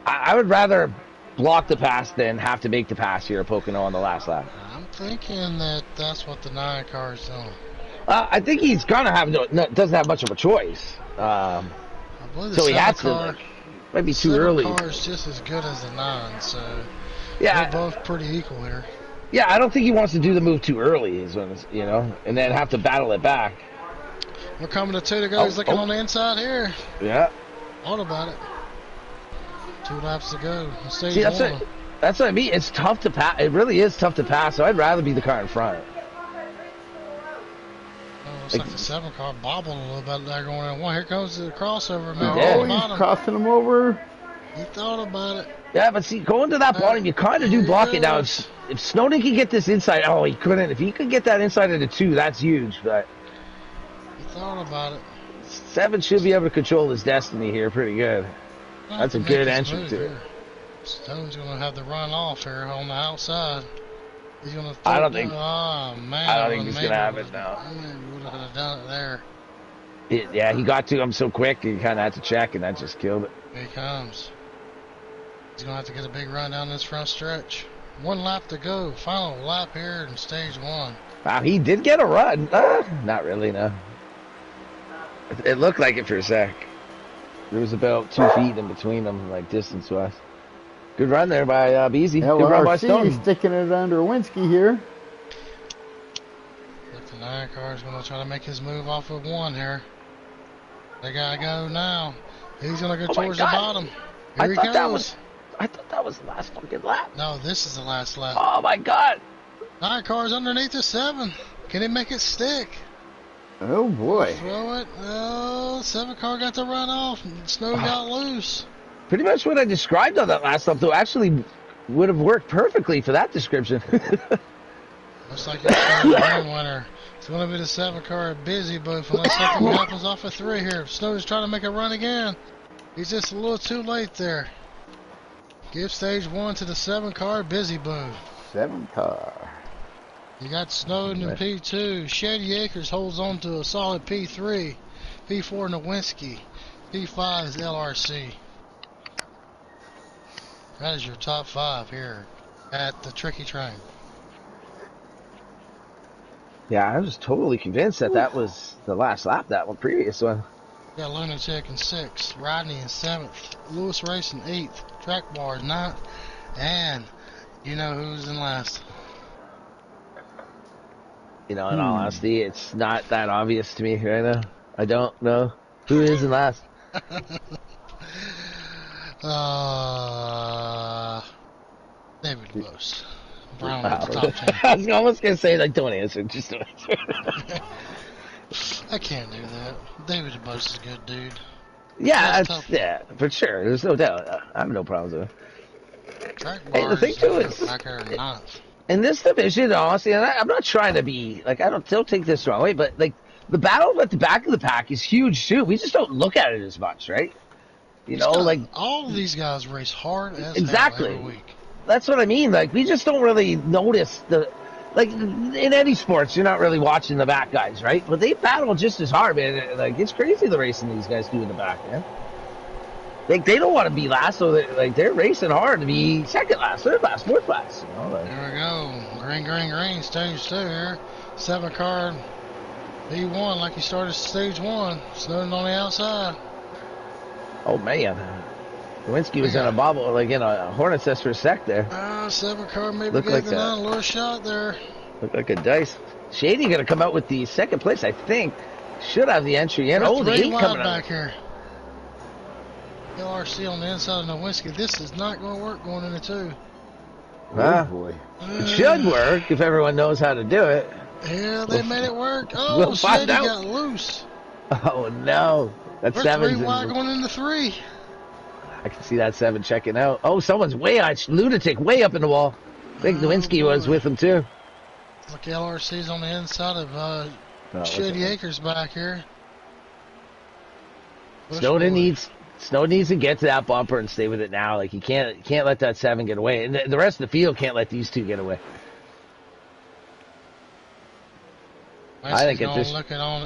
I would rather block the pass than have to make the pass here at Pocono on the last lap. I'm thinking that's what the 9 car is doing. I think he's gonna have doesn't have much of a choice. I believe the so he 7 has car, to. Might be too early. The 7 car is just as good as the 9, so yeah, they're both pretty equal here. Yeah, I don't think he wants to do the move too early, and then have to battle it back. We're coming to 2 to go. He's looking on the inside here. Yeah. What about it? 2 laps to go. See, that's what I mean. It's tough to pass. It really is tough to pass. So I'd rather be the car in front. Looks like the 7 car bobbled a little bit there going in 1. Here comes the crossover. He's crossing him over. He thought about it. Yeah, but see, going to that bottom, you kind of do block it now. If Snowden can get this inside, he couldn't. If he could get that inside of the 2, that's huge. But he thought about it. 7 should be able to control his destiny here pretty good. That's a good entry to it. Stone's going to have the run off here on the outside. He's going to. I don't think. Oh man! I don't think he's going to have it now. Would have done it there. Yeah, he got to him so quick, he kind of had to check, and that just killed it. Here he comes. He's going to have to get a big run down this front stretch. 1 lap to go. Final lap here in stage 1. Wow, he did get a run. Not really, no. It looked like it for a sec. There was about 2 feet in between them, like distance-wise. Good run there by Beasy. Good run by Stone. Sticking it under Winsky here. Look, the 9 car is going to try to make his move off of 1 here. They got to go now. He's going to go towards the bottom. Here he goes. I thought that was the last fucking lap. No, this is the last lap. Oh, my God. 9 cars underneath the 7. Can he make it stick? Oh, boy. Throw it. Oh, 7 car got to run off. Snow got loose. Pretty much what I described on that last lap, though, actually would have worked perfectly for that description. Looks like it's the one winner. It's going to be the 7 car at Busy Booth unless something happens off of 3 here. Snow's trying to make a run again. He's just a little too late there. Give stage 1 to the 7 car, Busy Boo. 7 car. You got Snowden in P2. Shady Acres holds on to a solid P3. P4 Nowinski. P5 is LRC. That is your top 5 here at the Tricky Train. Yeah, I was totally convinced that was the last lap, that one previous one. You got Lunatic in 6th, Rodney in 7th, Lewis Race in 8th, Track Bar 9th, and you know who's in last. In all honesty, it's not that obvious to me right now. I don't know who is in last. David Lewis. Brown at the top 10. I was almost going to say, like, don't answer, just don't answer. I can't do that. David DeBose is a good dude. Yeah, for sure. There's no doubt. I have no problems with it. Hey, the thing too is, in this division, honestly, and I'm not trying to be like, don't take this the wrong way, but like the battle at the back of the pack is huge too. We just don't look at it as much, right? Like all of these guys race hard as exactly hell every week. That's what I mean. Like we just don't really notice like in any sports, you're not really watching the back guys, right? But they battle just as hard, man. Like it's crazy the racing these guys do in the back, man. Like they don't want to be last, so they're racing hard to be second last, third last, fourth last. There we go. Green. Stage 2 here. 7 car B1 like he started stage 1. Snowden on the outside. Oh man. Lewinsky was in a bobble, like in a hornet's nest for a sec there. 7 car maybe gave the 9 a little shot there. Looked like a dice. Shady going to come out with the second place, I think. Should have the entry in. The 8 coming back out. here. LRC on the inside of Nowinski. This is not going to work going into 2. Oh boy. It should work if everyone knows how to do it. Yeah, they made it work. Oh, Shady got loose. Oh no. That's 7. 3 wide going into 3. I can see that 7 checking out. Oh, someone's way out. Lunatic way up in the wall. I think Nowinski was with him too. Look, LRC's on the inside of Shady Acres back here. Snowden needs to get to that bumper and stay with it now. Like, he can't let that 7 get away, and the rest of the field can't let these 2 get away. I think it's just looking on.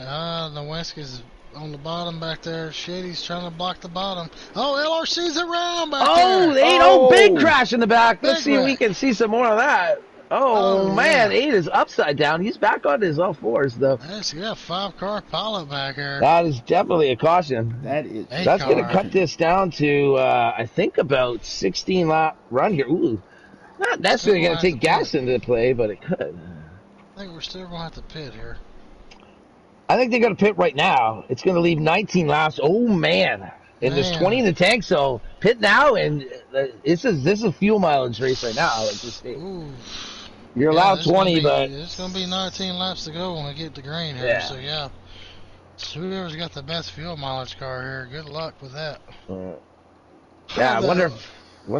The Nowinski's on the bottom back there. Shady's trying to block the bottom. Oh, LRC's around back there. Big crash in the back. Let's see if we can see some more of that. Oh man, 8 is upside down. He's back on his all 4s though. Yes, you got 5-car pilot back here. That is definitely a caution. That's going to cut this down to I think about 16 lap run here. Ooh, not necessarily going to take gas into play, but it could. I think we're still going to have to pit here. I think they're going to pit right now. It's going to leave 19 laps. Oh man. And there's 20 in the tank, so pit now, and this is a fuel mileage race right now. Like this state. You're allowed 20, but it's going to be 19 laps to go when we get to green here. So so whoever's got the best fuel mileage car here, good luck with that. I wonder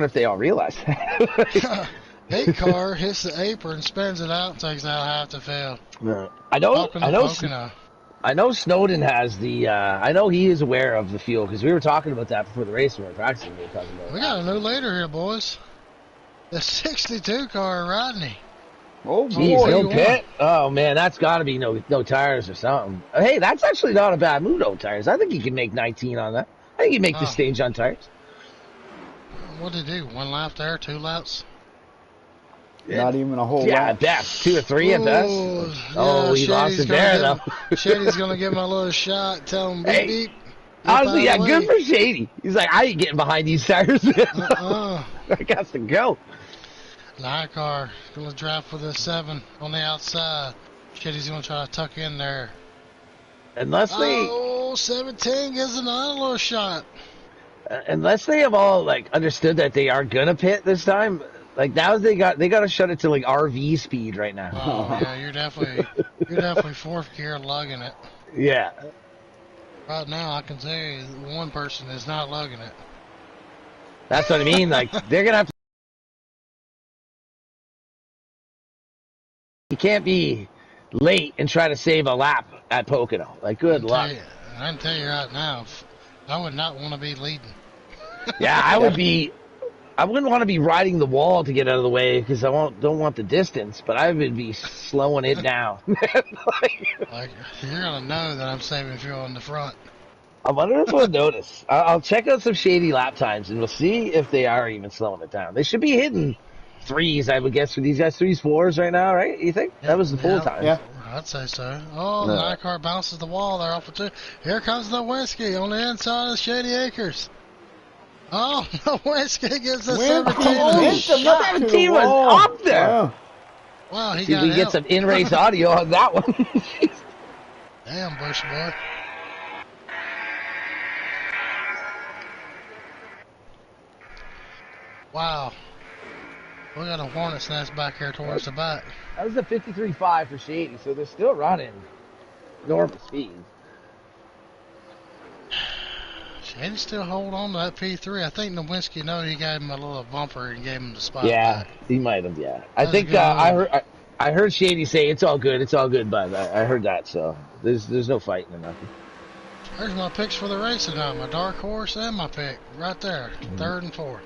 if they all realize that. 8 car hits the apron, spins it out, takes out half the field. I know Snowden has the. I know he is aware of the fuel because we were talking about that before the race when we were practicing. We got a new leader here, boys. The 62 car, Rodney. Oh, geez, no pit. Oh man, that's got to be no tires or something. Hey, that's actually not a bad move, no tires. I think he can make 19 on that. I think he can make the stage on tires. What did he do? 1 lap there, 2 laps. Not even a whole lap. At best. 2 or 3 at best. He lost it there, though. Shady's going to give him a little shot, tell him beep, beep. Honestly, good for Shady. He's like, I ain't getting behind these tires. I got to go. 9 car, going to draft with a 7 on the outside. Shady's going to try to tuck in there. Unless they... 17 gives another little shot. Unless they have all, understood that they are going to pit this time... now they got to shut it to RV speed right now. Oh yeah, you're definitely 4th gear lugging it. Yeah. Right now, I can say one person is not lugging it. That's what I mean. They're gonna have to. You can't be late and try to save a lap at Pocono. Good luck. I can tell you right now, I would not want to be leading. Yeah, I would be. I wouldn't want to be riding the wall to get out of the way because I don't want the distance, but I would be slowing it down. You're gonna know that I'm saving fuel in the front. I wonder if we'll notice. I'll check out some Shady lap times and we'll see if they are even slowing it down. They should be hitting 3s, I would guess, for these guys. 3s, 4s right now, right? You think? That was the full time. Yeah. I'd say so. Oh, the 9 car bounces the wall there off of 2. Here comes the Nowinski on the inside of Shady Acres. Oh, Nowinski gives us 17. 17 was up there. Wow, he see got if we get some in-race audio on that one. Damn, Bush boy. Wow. We got a hornet's nest back here towards the back. That was a 53.5 for Shady, so they're still running normal speed. Shady still hold on to that P3. I think Nowinski he gave him a little bumper and gave him the spot. Yeah, back. He might have. Yeah, I think I heard Shady say it's all good, bud. I heard that, so there's no fighting or nothing. There's my picks for the race tonight. My dark horse and my pick right there, 3rd and 4th.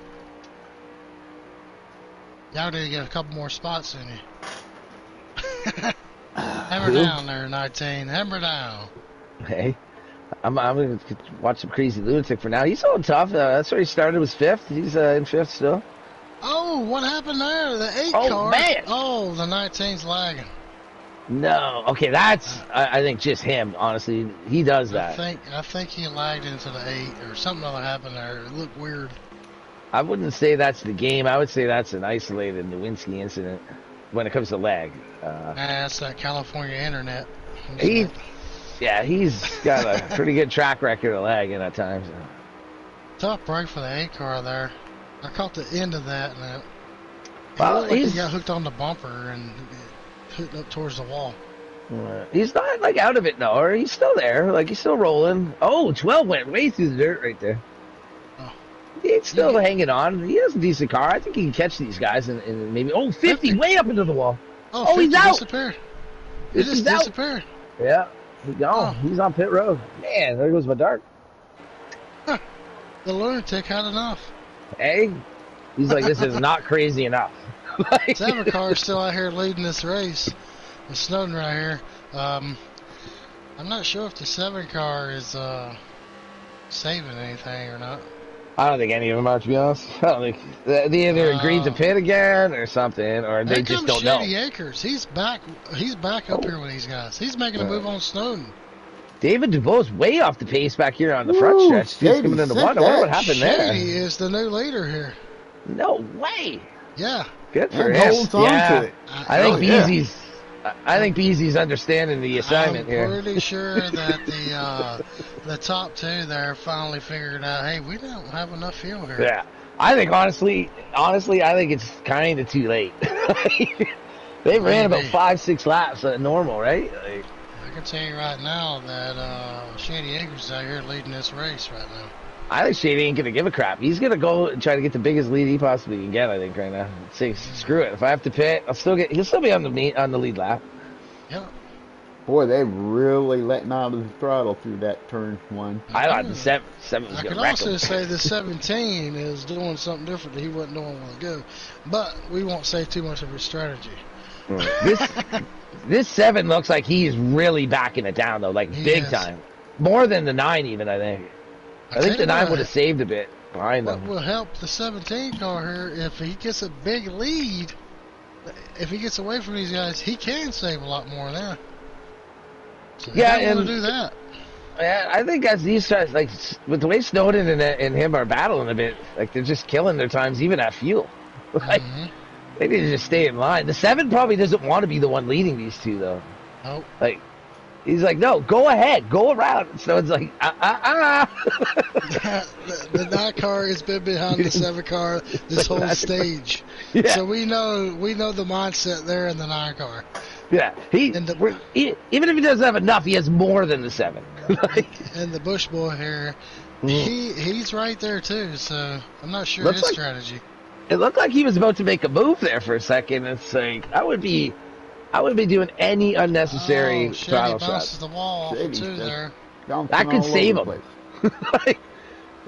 Y'all need to get a couple more spots in you. Hammer down there, 19. Hammer down. Hey. I'm going to watch some Crazy Lunatic for now. He's holding tough. That's where he started, was 5th. He's in 5th still. Oh, what happened there? The 8 car. Man. Oh, the 19's lagging. No. Okay, that's, I think, just him, honestly. He does that. I think he lagged into the 8 or something other happened there. It looked weird. I wouldn't say that's the game. I would say that's an isolated Nowinski incident when it comes to lag. That's that California internet. He's got a pretty good track record of lagging at times. Tough break for the 8 car there. I caught the end of that. And he got hooked on the bumper and hooked up towards the wall. He's not out of it, no. Or he's still there. He's still rolling. Oh, 12 went way through the dirt right there. Oh. He's still hanging on. He has a decent car. I think he can catch these guys and maybe 50 way up into the wall. Oh, he's out. Disappeared. He just disappeared. Yeah, he's gone. He's on pit road. Man, there goes my dart. Huh. The lunatic had enough. Hey, he's like, this is not crazy enough. Seven car is still out here leading this race. It's Snowden right here. I'm not sure if the 7 car is saving anything or not. I don't think any of them are, to be honest. I don't think they either agreed to pit again or something, or they just don't know. Shady Acres. He's back up here with these guys. He's making a move on Snowden. David Dubois way off the pace back here on the front stretch. He's coming into one. I wonder what happened there. Shady is the new leader here. No way. Yeah. Good for him. Yeah. I think Beezy's understanding the assignment here. I'm pretty sure that the top 2 there finally figured out, hey, we don't have enough fuel here. Yeah. I think honestly, I think it's kind of too late. They ran about 5-6 laps at normal, right? I can tell you right now that Shady Acres is out here leading this race right now. I think Shady ain't gonna give a crap. He's gonna go and try to get the biggest lead he possibly can get. I think right now. Say screw it. If I have to pit, he'll still be on the lead lap. Yep. Boy, they really letting out of the throttle through that turn 1. I thought the 7 was going to wreck him. I could also say the 17 is doing something different that he wasn't doing a while ago, but we won't say too much of his strategy. This 7 looks like he's really backing it down though, like big time, more than the 9 even. I think the 9 would have saved a bit behind them. What will help the 17 car here if he gets a big lead? If he gets away from these guys, he can save a lot more now. So and want to do that. Yeah, I think as these guys, like with the way Snowden and him are battling a bit, like they're just killing their times even at fuel. Like they need to just stay in line. The 7 probably doesn't want to be the one leading these 2 though. Nope. Like he's like, no, go ahead, go around. So it's like, The 9 car has been behind the 7 car this whole stage. Yeah. So we know the mindset there in the 9 car. Yeah, even if he doesn't have enough, he has more than the 7. And the Bush boy here, he's right there too. So I'm not sure his strategy. It looked like he was about to make a move there for a second. It's like I would be doing any unnecessary throttle shots. The wall too there. That could save him.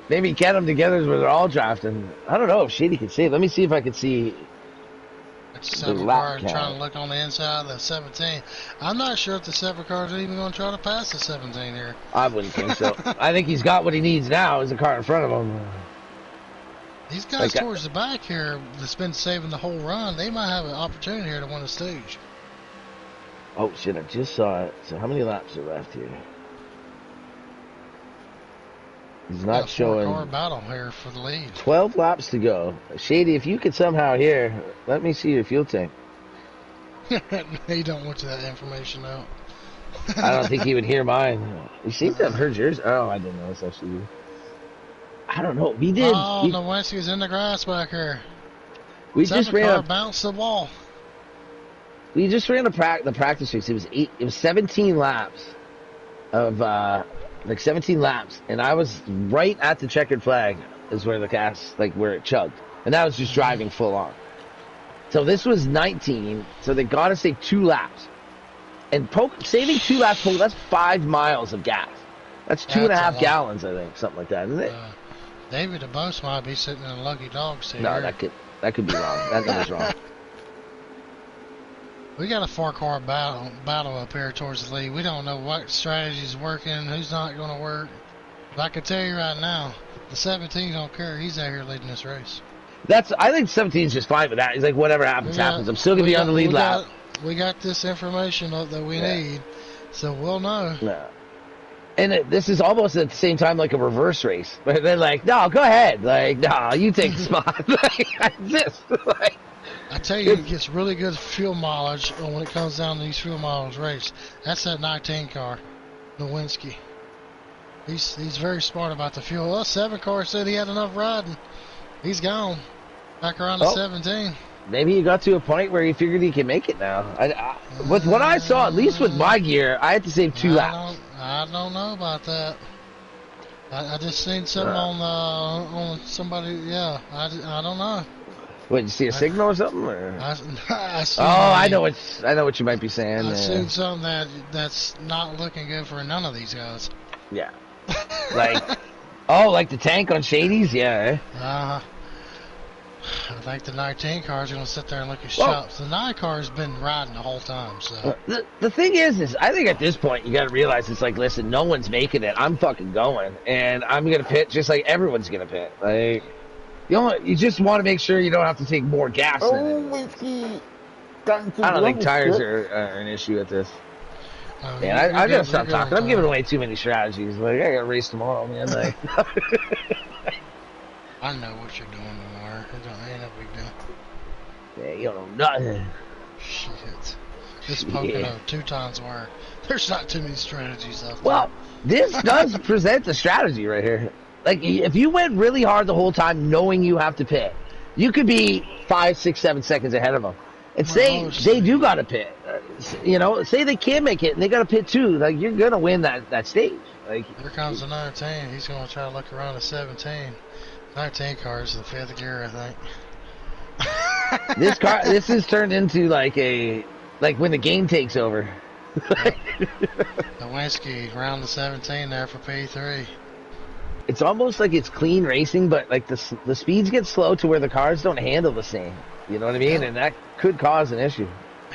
Maybe get them together where they're all drafting. I don't know if Shady can save. Let me see if I can see. The lap count. Trying to look on the inside of the 17. I'm not sure if the 7 car is even going to try to pass the 17 here. I wouldn't think so. I think he's got what he needs now. Is the car in front of him. These guys towards the back here that's been saving the whole run, they might have an opportunity here to win the stage. Oh shit! I just saw it. So how many laps are left here? He's not showing. 4-car battle here for the lead. 12 laps to go. Shady, if you could somehow hear, let me see your fuel tank. He don't want that information out. I don't think he would hear mine. You seem to have heard yours. Oh, I didn't know this actually. I don't know. We did. Oh, Nowinski's in the grass back here. We just ran. Bounced the wall. We just ran the practice race. It was 17 laps of. Like 17 laps, and I was right at the checkered flag is where the gas, like where it chugged, and that was just driving full on. So this was 19, so they got to save 2 laps, and saving 2 laps, that's 5 miles of gas. That's 2.5 gallons, I think, something like that, isn't it? David DeBose might be sitting in a lucky dog seat. No, that could be wrong. That number's wrong. We got a 4-car battle up here towards the lead. We don't know what strategy's working, who's not going to work. But I can tell you right now, the 17 don't care. He's out here leading this race. I think 17's just fine with that. He's like, whatever happens. I'm still going to be on the lead lap. We got this information that we need, so we'll know. Yeah. And this is almost at the same time like a reverse race. But they're like, no, go ahead. Like, no, you take the spot. I tell you, it gets really good fuel mileage when it comes down to these fuel mileage race. That's that 19 car, Nowinski. He's very smart about the fuel. Well, 7 car said he had enough riding. He's gone. Back around to 17. Maybe he got to a point where he figured he can make it now. With what I saw, at least with my gear, I had to save 2 laps. I don't know about that. I just seen something on somebody. Yeah, I don't know. What, you see a signal or something? Or? I know what you might be saying. I seen something that's not looking good for none of these guys. Yeah. Like the tank on Shady's, yeah. I think the 19 car is going to sit there and look at shops. The 9 car has been riding the whole time. So the thing is I think at this point you got to realize it's like, listen, no one's making it. I'm fucking going, and I'm going to pit just like everyone's going to pit. Like, you just want to make sure you don't have to take more gas. Whiskey. I don't think tires are an issue at this. Man, I gotta stop talking. I'm giving away too many strategies. Like, I gotta race tomorrow, man. Like, I know what you're doing tomorrow. It ain't no big deal. Yeah, you don't know nothing. Shit. This Pocono 2 times where there's not too many strategies out there. Well, this does present the strategy right here. Like, if you went really hard the whole time knowing you have to pit, you could be 5, 6, 7 seconds ahead of them. And say they do got to pit. Say they can't make it and they got to pit too. Like, you're going to win that stage. Like, here comes the 19. He's going to try to look around the 17. 19 car is the 5th gear, I think. This is turned into like when the game takes over. The Winsky around the 17 there for P3. It's almost like it's clean racing, but like the speeds get slow to where the cars don't handle the same. You know what I mean? And that could cause an issue.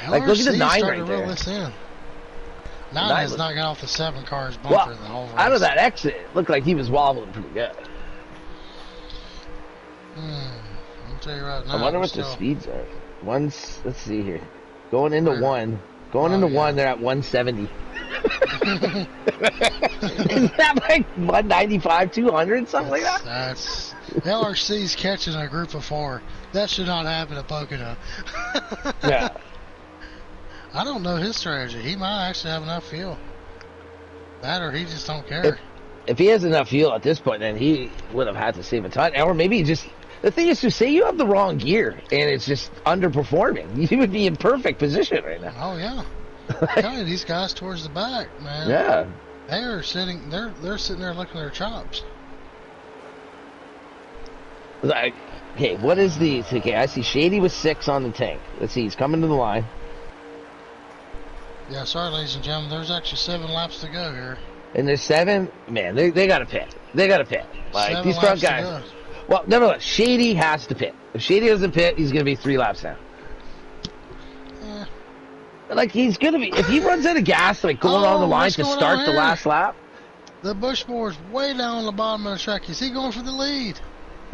Like, look at the 9 right there. This in. 9 has not got off the 7 cars bumper the whole race. Out of that exit, it looked like he was wobbling pretty good. I'll tell you right now. I wonder what the speeds are. Let's see here. Going into 1. Going into 1, they're at 170. Isn't that like 195, 200, something like that? That's LRC's catching a group of 4. That should not happen at Pocono. Yeah. I don't know his strategy. He might actually have enough fuel. That or he just don't care. If he has enough fuel at this point, then he would have had to save a ton. Or maybe just... The thing is to say you have the wrong gear and it's just underperforming. You would be in perfect position right now. Oh, yeah. I'm telling you, these guys towards the back, man. Yeah. They're sitting there looking at their chops. Like, okay, what is these? Okay, I see Shady with 6 on the tank. Let's see, he's coming to the line. Yeah, sorry, ladies and gentlemen, there's actually 7 laps to go here. And there's 7, man, they got to pit. They got to pit. Like, these front guys. Well, no, Shady has to pit. If Shady doesn't pit, he's going to be 3 laps down. Like, he's going to be, if he runs out of gas, like, going on the line to start the last lap. The Bushmore's way down on the bottom of the track. Is he going for the lead?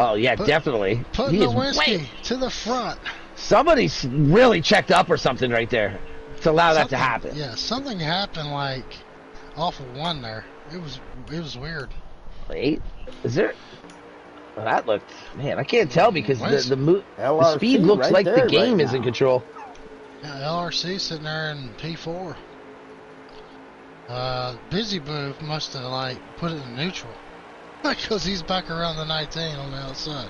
Oh, yeah, definitely. Putting the Whiskey to the front. Somebody's really checked up or something right there to allow that to happen. Yeah, something happened, like, off of 1 there. It was weird. Wait, is there... Well, that looked... Man, I can't tell because the speed looks right like the game is in control. Yeah, LRC sitting there in P4. Busy Boo must have, like, put it in neutral. Because he's back around the 19 on the outside.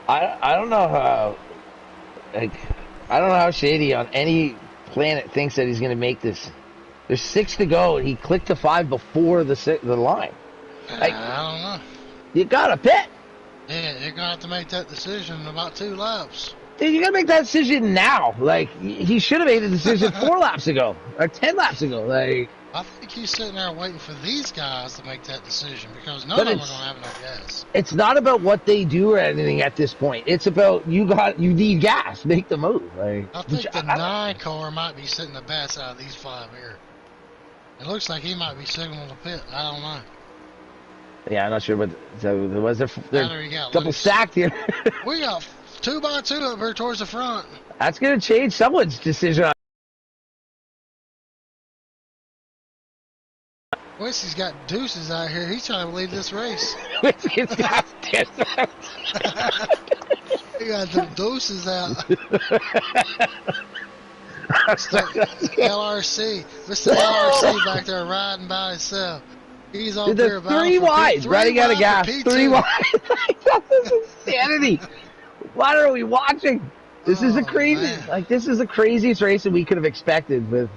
I don't know how... Like, I don't know how Shady on any planet thinks that he's going to make this. There's 6 to go, and he clicked to 5 before the line. Like, I don't know. You got to pit. Yeah, you're going to have to make that decision in about 2 laps. Dude, you got to make that decision now. Like, he should have made a decision 4 laps ago, or 10 laps ago. Like, I think he's sitting there waiting for these guys to make that decision because none of them are going to have enough gas. It's not about what they do or anything at this point. It's about you need gas. Make the move. Like, I think the 9 car might be sitting the best out of these 5 here. It looks like he might be signaling the pit. I don't know. Yeah, I'm not sure, but was there double stacked here. We got 2x2 up here towards the front. That's going to change someone's decision. Whiskey's got deuces out here. He's trying to lead this race. Whiskey's got deuces. He got the deuces out. LRC. Mr. LRC back there riding by himself. He's on there about 3 wide. Running out of gas. 3 wide. This is insanity. What are we watching? This is the craziest. Like, this is the craziest race that we could have expected with.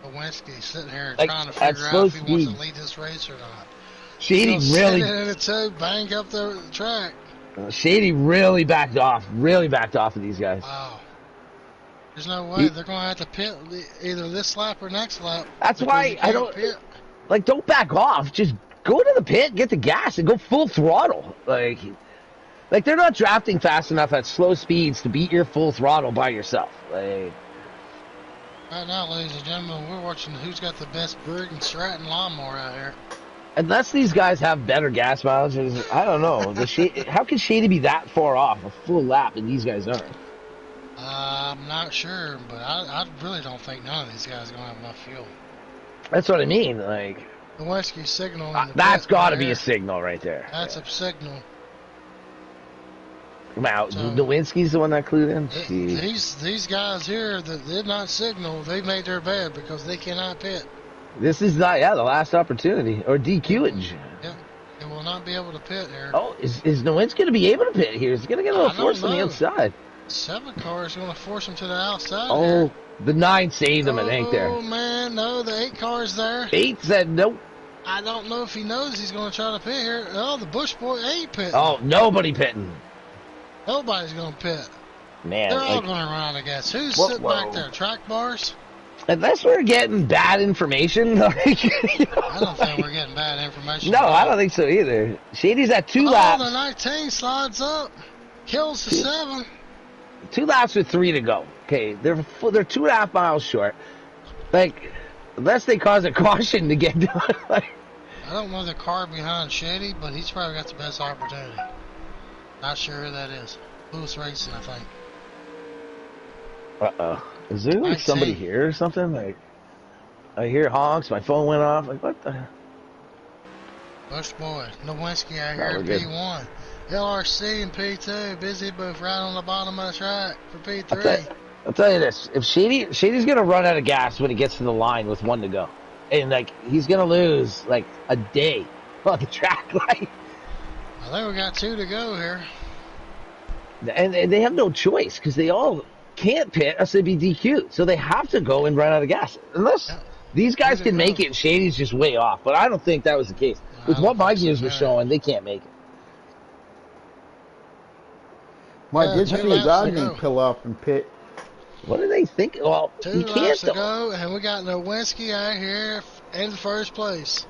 Lewinsky sitting here like, trying to figure out if he wants to lead this race or not. Shady really in the toe, bang up the track. Shady really backed off of these guys. Wow. There's no way they're going to have to pit either this lap or next lap. That's why I don't pit. Like, don't back off. Just go to the pit, get the gas, and go full throttle. Like they're not drafting fast enough at slow speeds to beat your full throttle by yourself. Like, right now, ladies and gentlemen, we're watching who's got the best Brigg and Stratton lawnmower out here. Unless these guys have better gas mileage, I don't know. How can Shady be that far off a full lap and these guys aren't? I'm not sure, but I really don't think none of these guys are going to have enough fuel. That's what I mean. Like, the Nowinski signal. That's got to be a signal right there. That's a signal. Wow, so, Nowinski's the one that clued in? These guys here that did not signal, they made their bed because they cannot pit. This is not, the last opportunity. Or DQage. Yeah, they will not be able to pit here. Oh, is Nowinski going to be able to pit here? Is he going to get a little force on the outside? 7 car is going to force him to the outside. Oh, here. The 9 saved him, I think, there. Oh, man, no, the 8 car's there. 8 said nope. I don't know if he knows he's going to try to pit here. Oh, the Bush boy ain't pitting. Oh, nobody pitting. Nobody's going to pit. Man, they're all going to run out of gas. Who's sitting back there? Track bars? Unless we're getting bad information. Like, I don't think we're getting bad information. No, I don't think so either. Shady's at 2 laps. Oh, the 19 slides up. Kills the 7. 2 laps with 3 to go. Okay, they're 2.5 miles short. Like, unless they cause a caution to get done. Like, I don't know the car behind Shady, but he's probably got the best opportunity. Not sure who that is. Lewis Racing, I think. Uh-oh. Is there like somebody here or something? Like, I hear honks, my phone went off. Like, what the? Bush boy. Nowinski out here, P1. LRC and P2. Busy booth right on the bottom of the track for P3. I'll tell you this. If Shady's going to run out of gas when he gets to the line with 1 to go. And, like, he's going to lose, like, a day on the track. Like, I think we got 2 to go here. And they have no choice because they all can't pit unless they be DQ'd. So they have to go and run out of gas. Unless these guys can make it and Shady's just way off. But I don't think that was the case. With what my gears were showing, they can't make it. Well, I did see Rodney pull up and pit. What do they think? Well, 2 laps to go, and we got Nowinski out here in first place.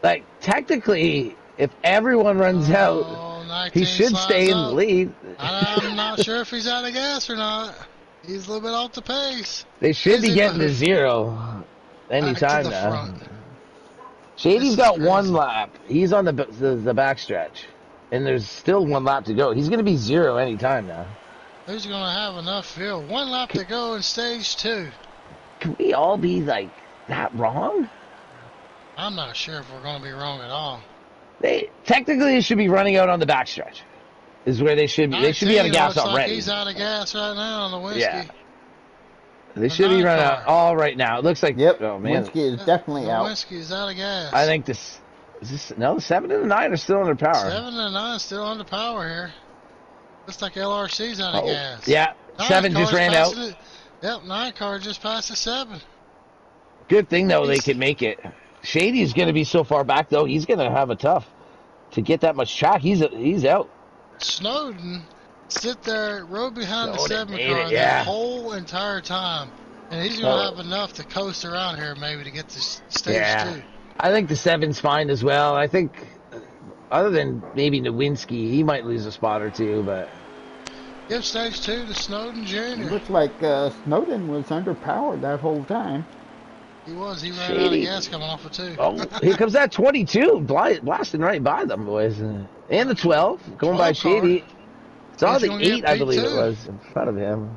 Like, technically, if everyone runs out, he should stay in the lead. I'm not sure if he's out of gas or not. He's a little bit off the pace. They should be getting to 0 anytime now. Front. Shady's got 1 lap. He's on the backstretch. And there's still 1 lap to go. He's going to be 0 anytime now. Who's going to have enough fuel? 1 lap to go in stage 2. Can we all be, like, that wrong? I'm not sure if we're going to be wrong at all. Technically should be running out on the backstretch. Is where they should be. They should be out of gas already. Like he's out of gas right now on the Nowinski. Yeah. They should be running out all right now. It looks like. Yep. Oh man. Nowinski is definitely out. Nowinski is out of gas. I think this. Is this no? The 7 and the 9 are still under power. 7 and 9 still under power here. Looks like LRC's out of gas. Yeah. 7 just ran out. Yep. 9 car just passed the 7. Good thing though they can make it. Shady's going to be so far back though. He's going to have a tough to get that much track. He's out. Snowden sit there, rode behind the 7 car the whole entire time, and he's going to have enough to coast around here maybe to get to stage 2. I think the 7's fine as well. I think, other than maybe Nowinski, he might lose a spot or 2, but. Give stage 2 to Snowden Jr. It looks like Snowden was underpowered that whole time. He was. He ran out of gas coming off of 2. Oh, here comes that 22, blasting right by them, boys. And the 12, going by Shady. It's on the 8, I believe it was, in front of him.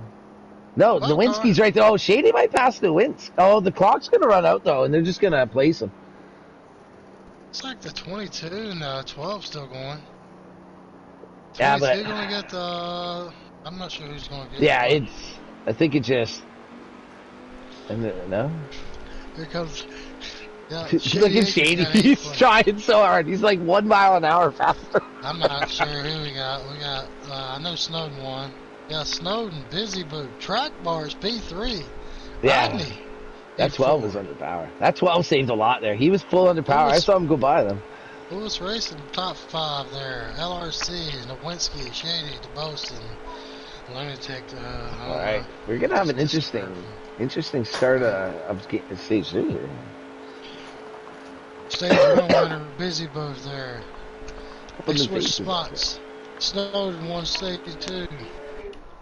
No, Nowinski's right there. Oh, Shady might pass Nowinski. Oh, the clock's going to run out, though, and they're just going to place him. It's like the 22 and the 12 still going. Yeah, but going to get the. I'm not sure who's going to get. Yeah, I think it just. No. Here comes. Yeah, look at Shady. He's trying so hard. He's like 1 mile an hour faster. I'm not sure who we got. We got. I know Snowden won. Yeah, Snowden, Busy Boot, Track Bars, P3. Yeah. Rodney. That 12 was under power. That 12 saved a lot there. He was full under power. I saw him go by them. Who was racing top 5 there? LRC, Nowinski, Shady, DeBost, and Lunatic. All right, we're gonna have an interesting start of stage 2 here. Stage 1 winner, Busy Booth there. They switched spots. Snowden won stage 2.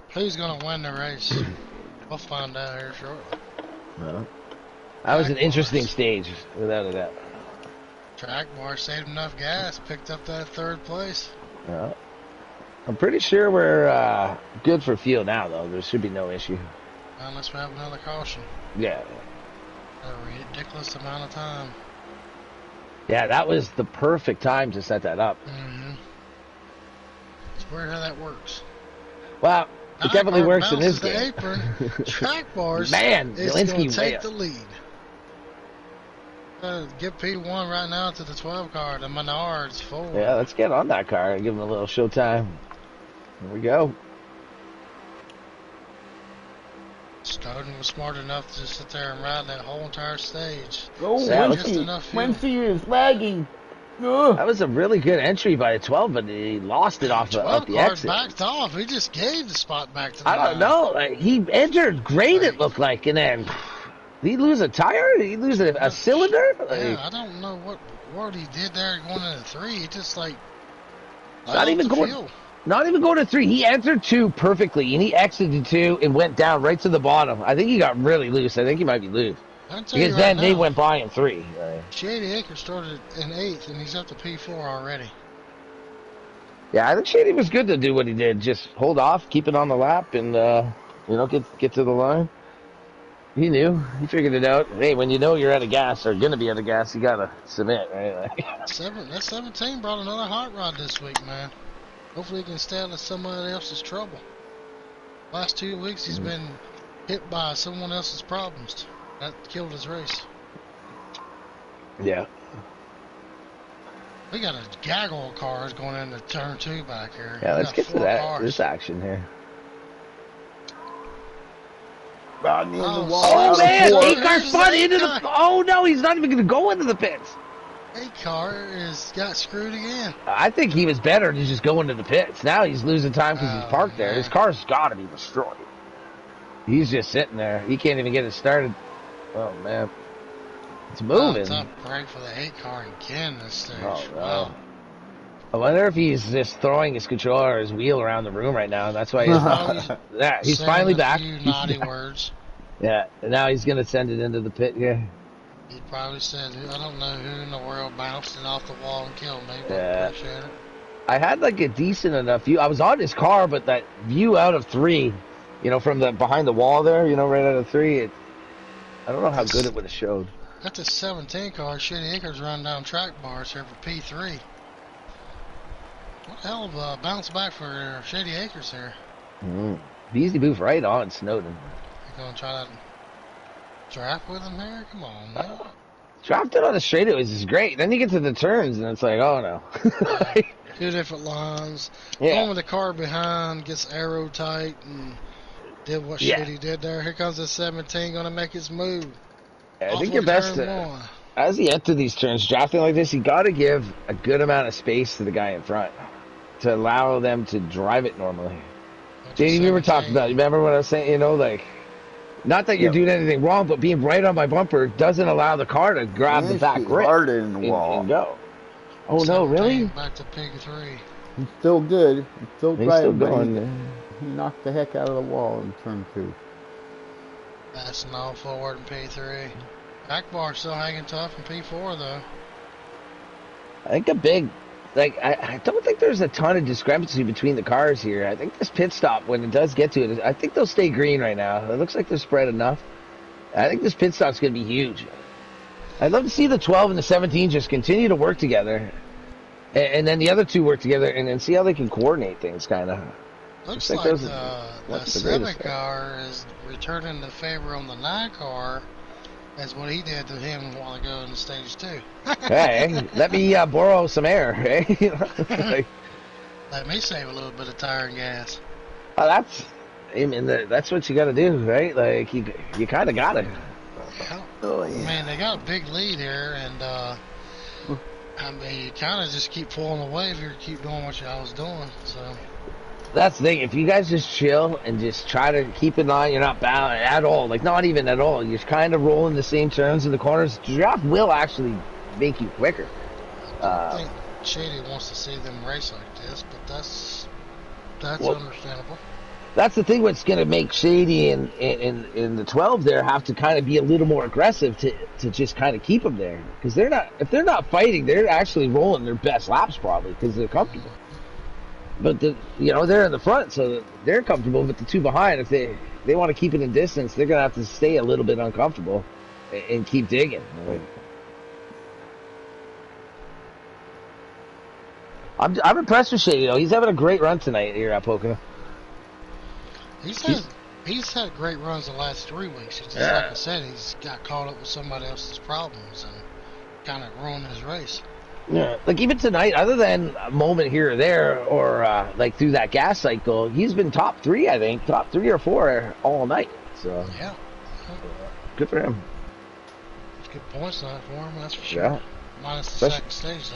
Who's gonna win the race? We'll find out here shortly. Well, that was an interesting stage, without a doubt. Track bar saved enough gas, picked up that 3rd place. Yeah. I'm pretty sure we're good for fuel now, though. There should be no issue. Unless we have another caution. Yeah. A ridiculous amount of time. Yeah, that was the perfect time to set that up. Mm-hmm. It's weird how that works. Well, it definitely works in this the game. Apron. Track bars. Man, is going to take way the lead. Give P1 right now to the 12 car. The Menards forward. Yeah, let's get on that car and give him a little showtime. Here we go. Snowden was smart enough to just sit there and ride that whole entire stage. Oh, Quincy is lagging. That was a really good entry by a 12, but he lost it off the exit. Backed off. He just gave the spot back to the I don't know. Like, he entered great, it looked like, and then did he lose a tire? Did he lose a cylinder? Yeah, I don't know what he did there going into 3. He just not even going to 3. He entered 2 perfectly, and he exited 2 and went down right to the bottom. I think he got really loose. I think he might be loose. Because then they went by in 3. Shady Acres started in 8th, and he's up to P4 already. Yeah, I think Shady was good to do what he did. Just hold off, keep it on the lap, and get to the line. He knew. He figured it out. Hey, when you know you're out of gas or going to be out of gas, you got to submit, right? That 17 brought another hot rod this week, man. Hopefully he can stay out of somebody else's trouble. Last 2 weeks he's been hit by someone else's problems. That killed his race. Yeah. We got a gaggle of cars going into turn 2 back here. Yeah, let's get to this action here. Oh man, 8-car spun into the... Oh no, he's not even going to go into the pits. 8-car got screwed again. I think he was better to just go into the pits. Now he's losing time because he's parked there. His car's got to be destroyed. He's just sitting there. He can't even get it started. Oh man. It's moving. Tough break for the 8-car again this stage. Oh, no. Wow. I wonder if he's just throwing his controller or his wheel around the room right now, and that's why he's finally back. Naughty words. Yeah, and now he's gonna send it into the pit here. He probably said, "I don't know who in the world bounced it off the wall and killed me." But yeah. Appreciate it. I had like a decent enough view. I was on his car, but that view out of 3, from the behind the wall there, right out of 3, I don't know how good it would have showed. Got this 17 car, Shady Acres running down track bars here for P3. What the hell of a bounce back for Shady Acres here. Beasley Booth right on Snowden. You gonna try to draft with him here? Come on, man. Drafted on the straightaways is great. Then you get to the turns and it's like, oh no. 2 different lines. Yeah. One with the car behind gets arrow tight and did what Shady did there. Here comes the 17 gonna make his move. I think you're best as you enter these turns, drafting like this, you got to give a good amount of space to the guy in front to allow them to drive it normally. JD, we were talking about, you remember what I was saying, not that you're doing anything wrong, but being right on my bumper doesn't allow the car to grab the back grip and go. Oh no, really? Back to Pig 3. He's still good. He's still driving. Still going. He knocked the heck out of the wall in turn 2. That's all forward in P3. Back bar still hanging tough in P4 though. I think I don't think there's a ton of discrepancy between the cars here. I think this pit stop, when it does get to it, I think they'll stay green right now. It looks like they're spread enough. I think this pit stop's going to be huge. I'd love to see the 12 and the 17 just continue to work together. And then the other 2 work together and then see how they can coordinate things, kind of. Looks like the 7 car is returning the favor on the 9 car. That's what he did to him a while ago in stage 2. Hey, let me borrow some air, hey? Let me save a little bit of tire and gas. Oh, that's what you got to do, right? Like, you kind of got it. Yeah. Oh, yeah. Man, they got a big lead here, and I mean, you kind of just keep pulling away if you keep doing what y'all was doing. So that's the thing. If you guys just chill and just try to keep an eye, you're not bound at all. Like, not even at all. You're kind of rolling the same turns in the corners. Giraffe will actually make you quicker. I think Shady wants to see them race like this, but that's understandable. That's the thing. What's going to make Shady in the 12 there have to kind of be a little more aggressive to just kind of keep them there, because if they're not fighting, they're actually rolling their best laps probably because they're comfortable. But they're in the front, so they're comfortable. But the two behind, if they want to keep it in distance, they're going to have to stay a little bit uncomfortable and keep digging. I'm impressed with Shady though. He's having a great run tonight here at Pocono. He's had great runs the last 3 weeks. It's just like I said, he's got caught up with somebody else's problems and kind of ruined his race. Yeah, like even tonight, other than a moment here or there, or like through that gas cycle, he's been top 3, I think, top 3 or 4 all night. So yeah, good for him. It's good points tonight for him, that's for sure. Yeah. Minus the second stage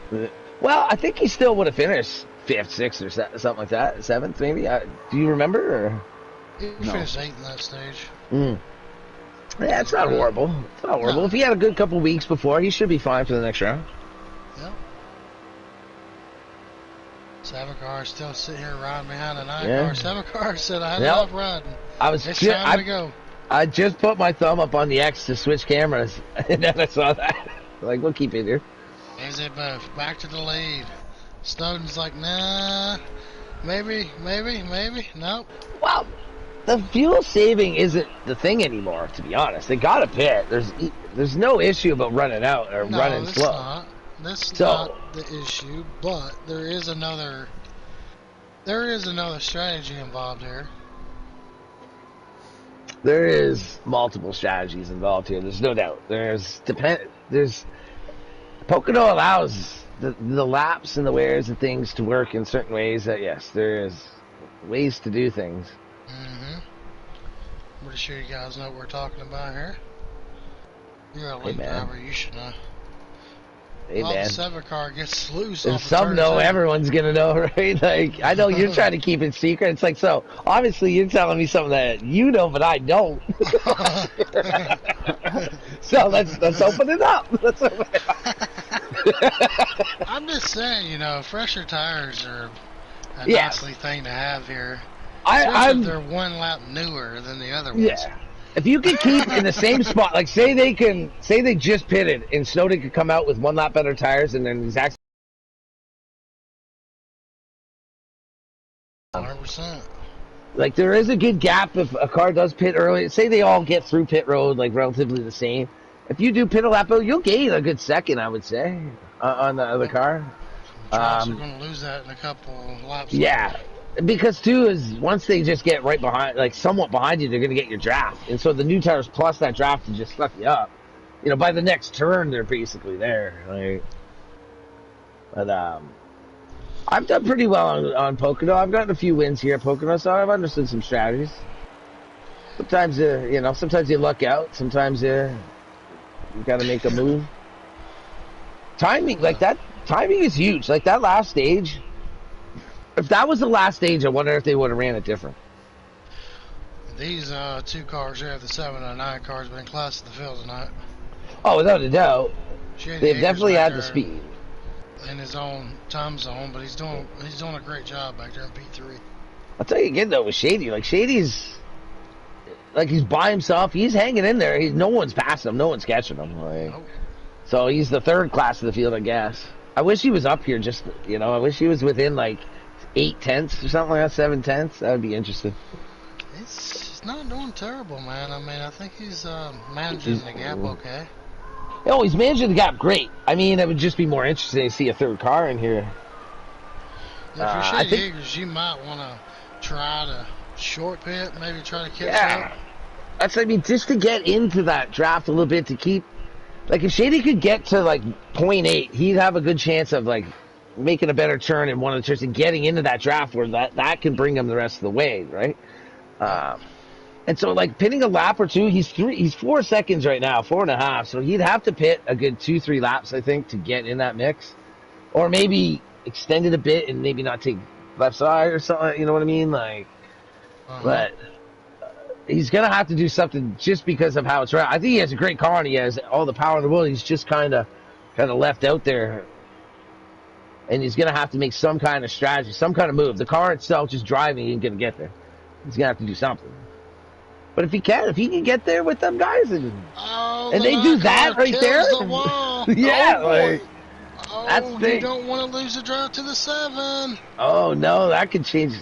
there. Well, I think he still would have finished 5th, 6th, or something like that. 7th, maybe. Do you remember? Or? He finished 8th in that stage. Yeah, it's not horrible. It's not horrible. No. If he had a good couple weeks before, he should be fine for the next round. Yep. Savicar still sitting here riding behind the 9 car. Savicar said, "I had enough riding. It's time to go." I just put my thumb up on the X to switch cameras, and then I saw that. Like, we'll keep it here. There's it both. Back to the lead. Snowden's like, nah, maybe, nope. Well, the fuel saving isn't the thing anymore, to be honest. They got to pit. There's no issue about running out or running slow. That's not the issue, but there is another strategy involved here. There is multiple strategies involved here. There's no doubt. Pocono allows the laps and the wears and things to work in certain ways. That yes, there is ways to do things. I'm pretty sure you guys know what we're talking about here. You're a lead driver, you should know. Hey, man. The 7 car gets loose. If some know, everyone's gonna know, right? Like, I know you're trying to keep it secret. It's like, so obviously you're telling me something that you know, but I don't. So let's open it up. I'm just saying, fresher tires are a nicely thing to have here. Especially if they're 1 lap newer than the other ones. Yeah. If you could keep in the same spot, like say they just pitted and Snowden could come out with 1 lap better tires and then exact 100%. Like there is a good gap if a car does pit early. Say they all get through pit road like relatively the same. If you do pit a lap, you'll gain a good second, I would say, on the other car. Trucks are going to lose that in a couple laps. Yeah. Because, too, is once they just get right behind, like somewhat behind you, they're going to get your draft. And so the new tires plus that draft to just suck you up. By the next turn, they're basically there. Like, but I've done pretty well on Pocono. I've gotten a few wins here at Pocono, so I've understood some strategies. Sometimes, sometimes you luck out. Sometimes you got to make a move. Timing, like that, timing is huge. Like that last stage. If that was the last stage, I wonder if they would have ran it different. These 2 cars here, the 7 and 9 cars, been class of the field tonight. Oh, without a doubt. They've definitely had the speed. In his own time zone, but he's doing a great job back there in P3. I'll tell you again, though, with Shady. Like, Shady's... Like, he's by himself. He's hanging in there. No one's passing him. No one's catching him. Like, so he's the 3rd class of the field, I guess. I wish he was up here just, I wish he was within, like... 8/10 or something like that, 7/10. That would be interesting. He's not doing terrible, man. I mean, I think he's managing the gap okay. Oh, he's managing the gap great. I mean, it would just be more interesting to see a 3rd car in here. Yeah, if you're Shady Eagles, you might want to try to short pit, maybe try to catch up. I mean, just to get into that draft a little bit to keep... Like, if Shady could get to, like, 0.8, he'd have a good chance of, like... making a better turn in one of the turns and getting into that draft where that can bring him the rest of the way, right? And so, like, pitting a lap or two, he's 4 seconds right now, 4.5. So he'd have to pit a good 2-3 laps, I think, to get in that mix. Or maybe extend it a bit and maybe not take left side or something, you know what I mean? Like, but he's going to have to do something just because of how it's right. I think he has a great car and he has all the power in the world. He's just kind of left out there. And he's going to have to make some kind of strategy, some kind of move. The car itself, just driving, he ain't going to get there. He's going to have to do something. But if he can get there with them guys, and they do that right there, yeah, like, that's the thing. You don't want to lose the drive to the 7. Oh no, that could change.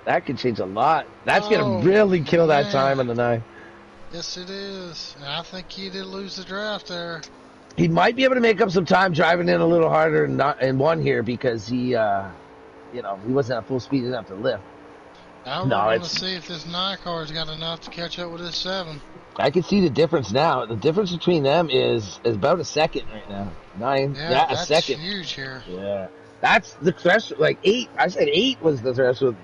That could change a lot. That's gonna really kill that time on the 9. Yes, it is. And I think he did lose the draft there. He might be able to make up some time driving in a little harder in 1 here because he, he wasn't at full speed enough to lift. Now we're going to see if this 9 car's got enough to catch up with this 7. I can see the difference now. The difference between them is about a second right now. 9, a second. That's huge here. Yeah, that's the threshold. Like 8, I said 8 was the threshold.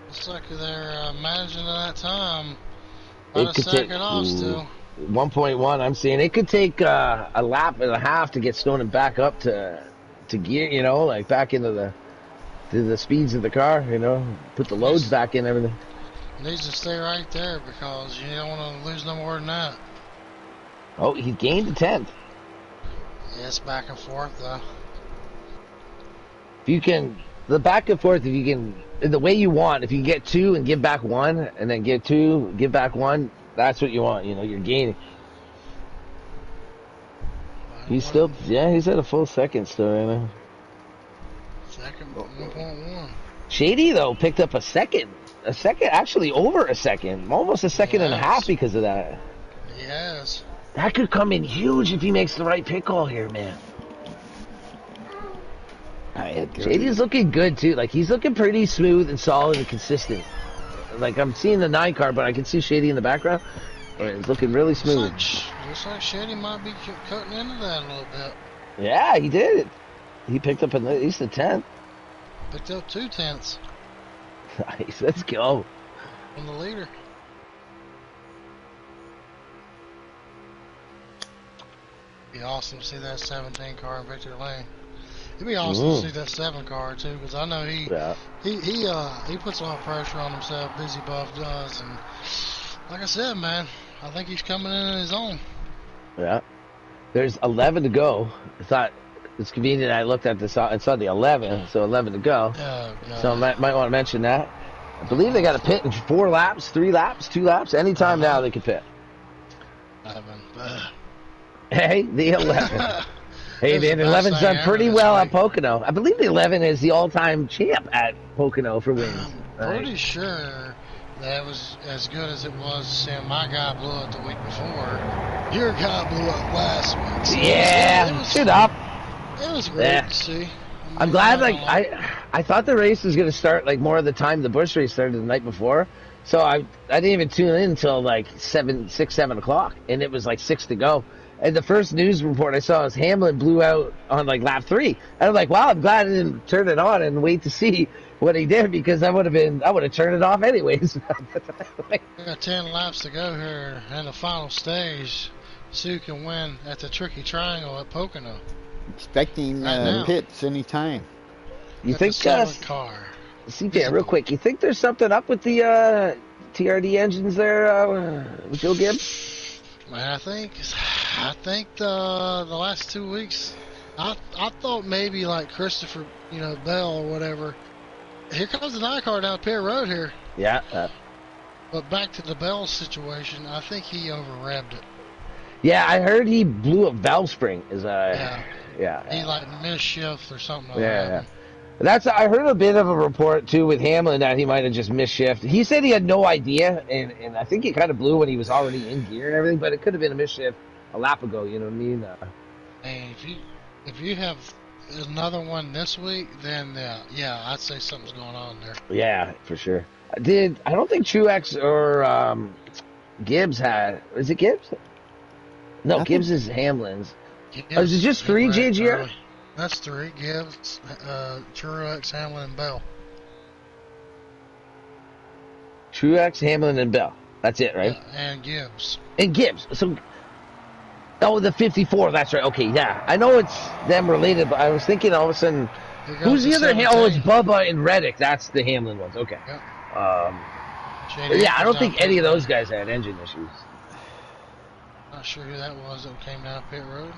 Looks like they're managing that time. About a second off still. 1.1. I'm seeing it could take a lap and a half to get Stonen back up to gear. You know, like back into the speeds of the car. You know, put the loads back in everything. Needs to stay right there because you don't want to lose no more than that. Oh, he gained a 10th. Yeah, it's back and forth though. If you can, the back and forth, if you can, in the way you want, if you get 2 and give back 1, and then get 2, give back 1, that's what you want. You know, you're gaining. He's still, he's at a full second still right now. Second, 1.1. Shady though picked up a second, actually over a second, almost a second and a half because of that. Yes. That could come in huge if he makes the right pit call here, man. Shady's looking good too. Like he's looking pretty smooth and solid and consistent. Like I'm seeing the 9 car, but I can see Shady in the background. It's looking really smooth. Looks like Shady might be cutting into that a little bit. Yeah, he did. He picked up at least a 10th. Picked up 2 tenths. Nice, let's go. On the leader. Be awesome to see that 17 car in victory lane. It'd be awesome to see that 7 car too, because I know he puts a lot of pressure on himself. Busy Buff does, and like I said, man, I think he's coming in his own. Yeah, there's 11 to go. I thought it's convenient. I looked at this. It's on the 11, so 11 to go. Oh, so I might want to mention that. I believe they got to pit in 4 laps, 3 laps, 2 laps. Anytime now they can pit. 11. Hey, the 11. Hey, man, 11's done pretty well at Pocono. I believe the 11 is the all-time champ at Pocono for wins. I'm pretty sure that was as good as it was seeing my guy blew it the week before. Your guy blew up last week. So yeah, shut up. It was great to see. I'm glad, like, I thought the race was going to start, like, more of the time the Busch race started the night before. So I didn't even tune in until, like, 7 o'clock. And it was, like, 6 to go. And the first news report I saw was Hamlin blew out on, like, lap 3. And I'm like, wow, I'm glad I didn't turn it on and wait to see what he did, because I would have turned it off anyways. We got 10 laps to go here in the final stage. Sue can win at the Tricky Triangle at Pocono. Expecting pits anytime. You think car? CJ, real quick, you think there's something up with the TRD engines there with Joe Gibbs? Man, I think the last 2 weeks, I thought maybe like Christopher, Bell or whatever. Here comes the 9 car down Pier Road here. Yeah. But back to the Bell situation, I think he over-revved it. Yeah, I heard he blew a valve spring. Yeah. He like missed shifts or something. Yeah. I heard a bit of a report too with Hamlin that he might have just missed shift. He said he had no idea, and I think he kind of blew when he was already in gear and everything, but it could have been a missed shift a lap ago. You know what I mean? And if you have another one this week, then I'd say something's going on there. Yeah, for sure. I don't think Truex or Gibbs had. Is it Gibbs? No, Gibbs is Hamlin's. Is it just 3, JGR? That's 3. Gibbs, Truex, Hamlin, and Bell. Truex, Hamlin, and Bell. That's it, right? And Gibbs. And Gibbs. So, oh, the 54. That's right. Okay, yeah. I know it's them related, but I was thinking all of a sudden, who's the other? Oh, it's Bubba and Reddick. That's the Hamlin ones. Okay. Yep. Yeah, I don't think any of those guys had engine issues. Not sure who that was that came down pit road.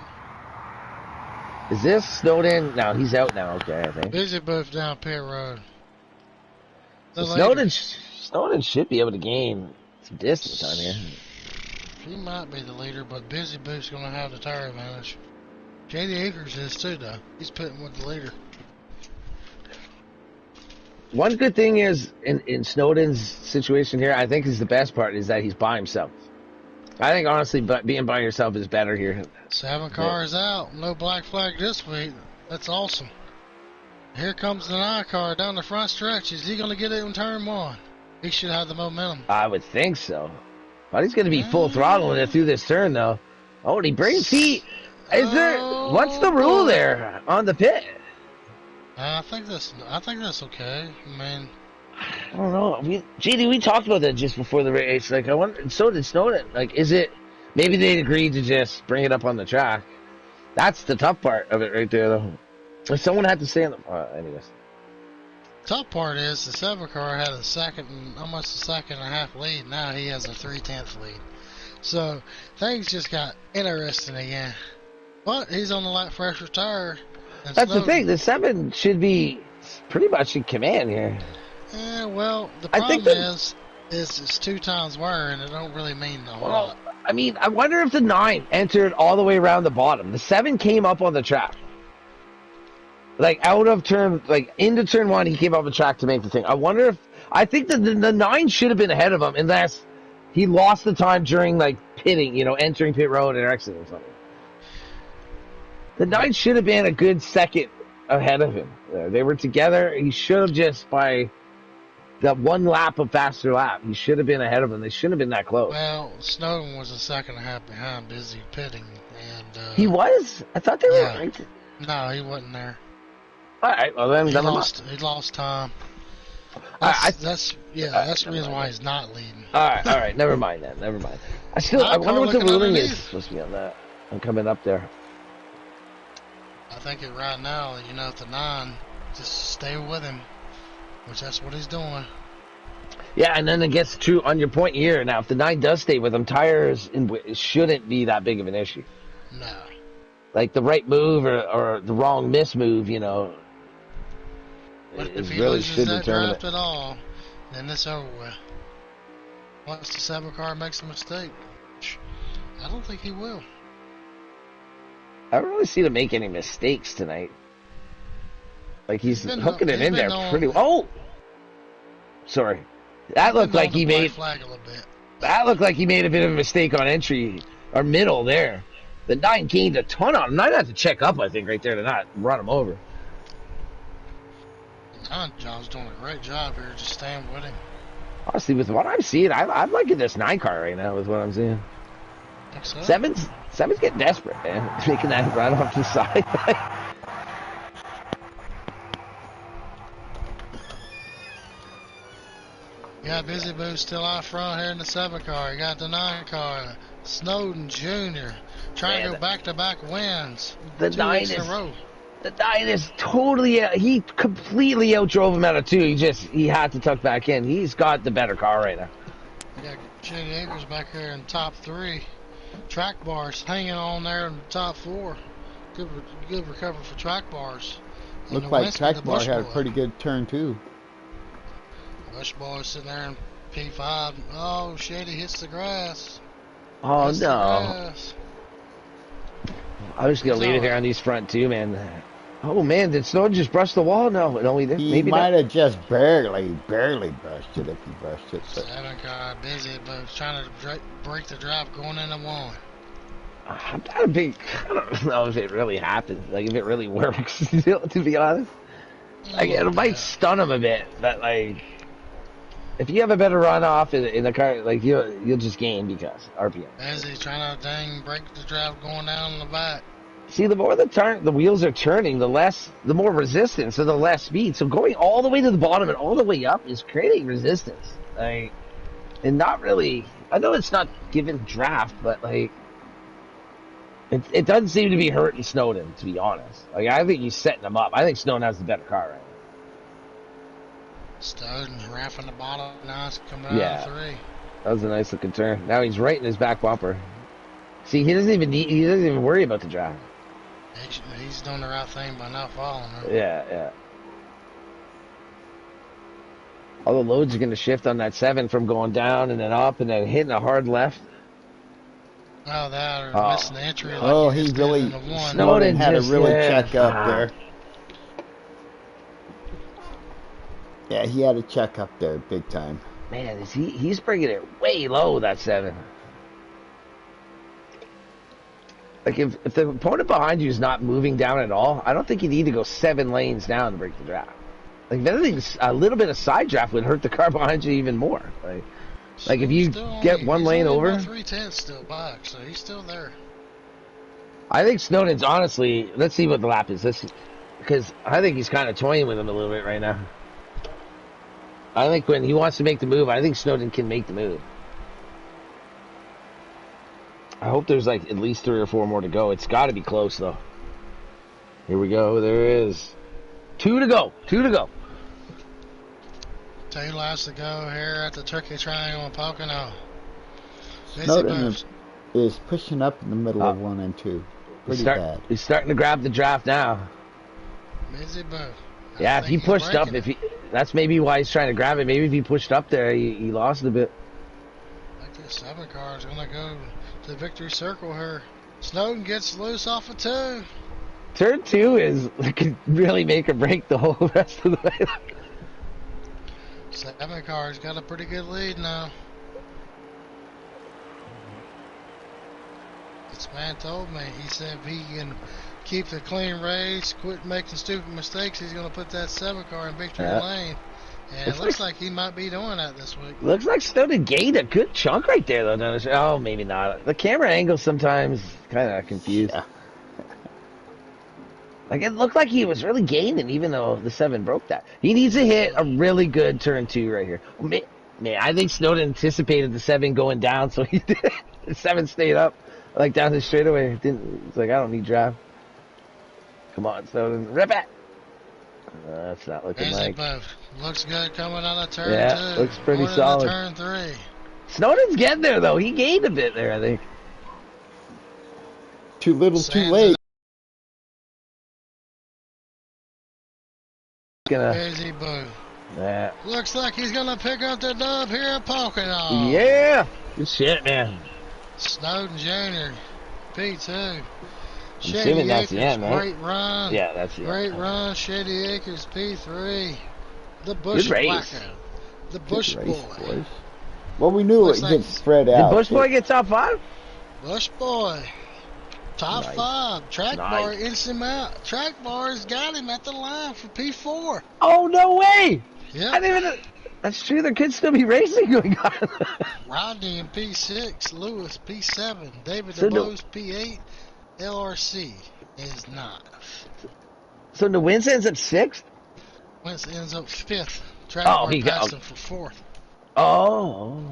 Is this Snowden? No, he's out now. Okay, I think. Busy Booth down pit road. Snowden should be able to gain some distance on here. He might be the leader, but Busy Booth's going to have the tire advantage. JD Akers is too, though. He's putting with the leader. One good thing is, in Snowden's situation here, I think is the best part, is that he's by himself. I think, honestly, being by yourself is better here. 7 cars out. No black flag this week. That's awesome. Here comes the 9 car down the front stretch. Is he going to get it in turn 1? He should have the momentum. I would think so. But he's going to be full throttling it through this turn, though. Oh, and he brings heat. What's the rule there on the pit? I think that's okay. I mean, I don't know. JD, we talked about that just before the race. Like, I wonder, so did Snowden. Like, is it, maybe they agreed to just bring it up on the track. That's the tough part of it right there, though. If someone had to stay on the, anyways. Tough part is the 7 car had almost a second and a half lead. Now he has a 3/10 lead. So things just got interesting again. But he's on the light fresher tire. That's the thing. The 7 should be pretty much in command here. Yeah, well, the problem is it's 2 times wear, and it don't really mean a whole lot. I mean, I wonder if the 9 entered all the way around the bottom. The 7 came up on the track. Like, into turn 1, he came off the track to make the thing. I think that the 9 should have been ahead of him, unless he lost the time during, like, pitting, entering pit road or exiting or something. The 9 should have been a good second ahead of him. They were together. He should have just, by that 1 lap of faster lap, he should have been ahead of him. They shouldn't have been that close. Well, Snowden was a second and a half behind, busy pitting. And he was? I thought they were right. No, he wasn't there. All right, well then, he lost time. That's the reason why he's not leading. All right, never mind that. Never mind. I wonder what the ruling is supposed to be on that. I'm coming up there. I think right now, if the 9, just stay with him, which that's what he's doing. Yeah, and then it gets true on your point here. Now, if the 9 does stay with him, tires shouldn't be that big of an issue. No. Like the right move or the wrong miss move, But if he loses that draft at all, then it's over with. Once the 7 car makes a mistake, I don't think he will. I don't really see him make any mistakes tonight. Like, he's hooking it in there pretty well. Oh! Sorry. That looked like he made... That looked like he made a bit of a mistake on entry, or middle there. The 9 gained a ton on him. 9 had to check up, I think, right there to not run him over. John's doing a great job here, just staying with him. Honestly, with what I'm seeing, I'm liking this 9 car right now with what I'm seeing. So? 7's getting desperate, man. Making that run off the side. You got Busy Boo still out front here in the 7 car. You got the 9 car. Snowden Jr. trying to go back-to-back wins. The 9 is in a row. The 9 is totally... he completely outdrove him out of 2. He had to tuck back in. He's got the better car right now. You got JD Akers back here in top 3. Track bars hanging on there in the top 4. Good recovery for track bars. Looks like track bar had a pretty good turn too. Bush boy sitting there in P5. Oh, Shady hits the grass. Oh no! I was gonna leave it here on these front two, man. Oh man, did Snowden just brush the wall? No, it only did. He might have just barely brushed it if he brushed it. But 7 car busy, but was trying to break the drive going into 1. I'm not a big. I don't know if it really happens. Like if it really works. To be honest, like it might stun him a bit, but like if you have a better runoff in the car, like you'll just gain because RPM. Busy trying to break the drive going down in the back. See, the more the wheels are turning, the more resistance, so the less speed. So going all the way to the bottom and all the way up is creating resistance. Like and not really. I know it's not given draft, but like it doesn't seem to be hurting Snowden. To be honest, like I think he's setting him up. I think Snowden has the better car right now. Snowden's raffing the bottom. Now it's coming out of 3. That was a nice looking turn. Now he's right in his back bumper. See, he doesn't even worry about the draft. He's doing the right thing by not following her. Yeah. All the loads are going to shift on that 7 from going down and then up and then hitting a hard left. Oh, that or missing the entry. He really, Snowden had to really check up there. Yeah, he had to check up there big time. Man, he's bringing it way low, that 7. Like, if the opponent behind you is not moving down at all, I don't think you need to go 7 lanes down to break the draft. Like, if anything, a little bit of side draft would hurt the car behind you even more. Like if you get 1 lane over. 3/10 still back, so he's still there. I think Snowden's, honestly, let's see what the lap is. Because I think he's kind of toying with him a little bit right now. I think when he wants to make the move, I think Snowden can make the move. I hope there's like at least 3 or 4 more to go. It's got to be close though. Here we go. There is 2 to go. 2 to go. 2 laps to go here at the Turkey Triangle in Pocono. Snowden is pushing up in the middle of 1 and 2. Pretty bad. He's starting to grab the draft now. Busy boo. Yeah, if he pushed up, that's maybe why he's trying to grab it. Maybe if he pushed up there, he lost a bit. Like this 7 car is gonna go to the victory circle here. Snowden gets loose off of 2. Turn 2 could really make or break the whole rest of the way. 7 car's got a pretty good lead now. This man told me, he said if he can keep the clean race, quit making stupid mistakes, he's going to put that 7 car in victory lane. And it looks like he might be doing that this week. Looks like Snowden gained a good chunk right there, though, doesn't it? Oh, maybe not. The camera angle sometimes kind of confused. Yeah. Like, it looked like he was really gaining, even though the 7 broke that. He needs to hit a really good turn 2 right here. Man, I think Snowden anticipated the 7 going down, so he did. The 7 stayed up, like, down the straightaway. It's like, I don't need draft. Come on, Snowden. Rip it! That's not looking like. Looks good coming on a turn 2. Looks pretty solid. Turn 3. Snowden's getting there, though. He gained a bit there, I think. Too little, too late. Busy boo. Yeah. Looks like he's gonna pick up the dub here at Pocono. Yeah. Good shit, man. Snowden Jr. P2. Assuming that's the end, right? Great run. Yeah, that's the end. Great run. Shady Acres P3. The Bush Blackout. The Bush Boy. Well, we knew it gets spread out. Did Bush Boy get top 5? Bush Boy. Top 5. Track bar instant out. Track bar's got him at the line for P4. Oh, no way! Yeah. I didn't even. That's true. There could still be racing going on. Rodney in P6. Lewis P7. David DeBose P8. LRC is 9. So the Wentz ends up 6th? Wentz ends up 5th. Track bar passed him for 4th. Oh.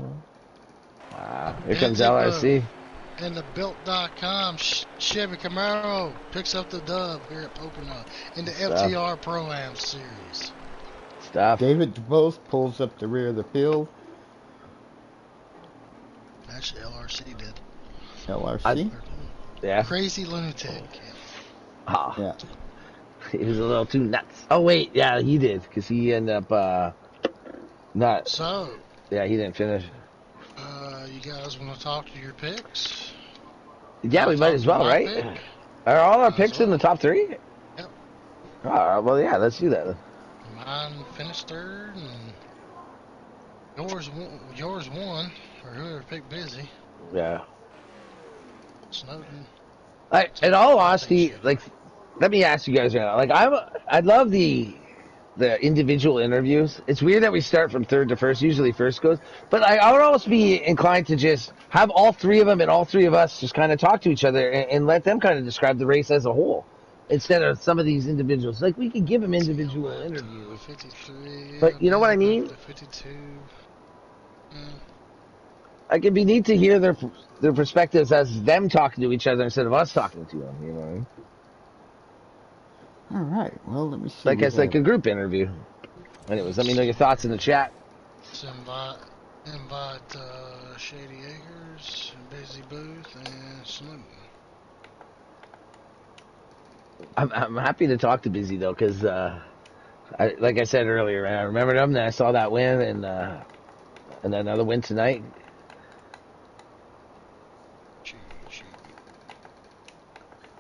Wow. Here comes LRC. And the Built.com Chevy Camaro picks up the dub here at Pocono in the FTR Pro Am series. David DeBose pulls up the rear of the field. Actually, LRC did. LRC? Yeah. Crazy lunatic. Oh. Yeah. He was a little too nuts. Oh, wait. Yeah, he did. Because he ended up not. So. Yeah, he didn't finish. You guys want to talk to your picks? Yeah, we might as well, right? Pick? Are all our picks in the top 3? Yep. Oh, well, yeah, let's do that. Mine finished 3rd, and yours won, or whoever picked Busy. Yeah. Snowden. In all honesty, like, let me ask you guys right now. Like, I love the individual interviews. It's weird that we start from 3rd to 1st. Usually 1st goes. But I would almost be inclined to just have all 3 of them and all 3 of us just kind of talk to each other and let them kind of describe the race as a whole. Instead of some of these individuals. Like, we could give them individual interviews. 53, but you know what I mean? 52. like it'd be neat to hear their perspectives as them talking to each other instead of us talking to them. You know what I mean? All right. Well, let me see. Like it's like a group interview. Anyways, let me know your thoughts in the chat. Let's invite Shady Acres, Busy Booth, and Snowden. I'm happy to talk to Busy though, because like I said earlier, man, I remembered him. Then I saw that win, and another win tonight.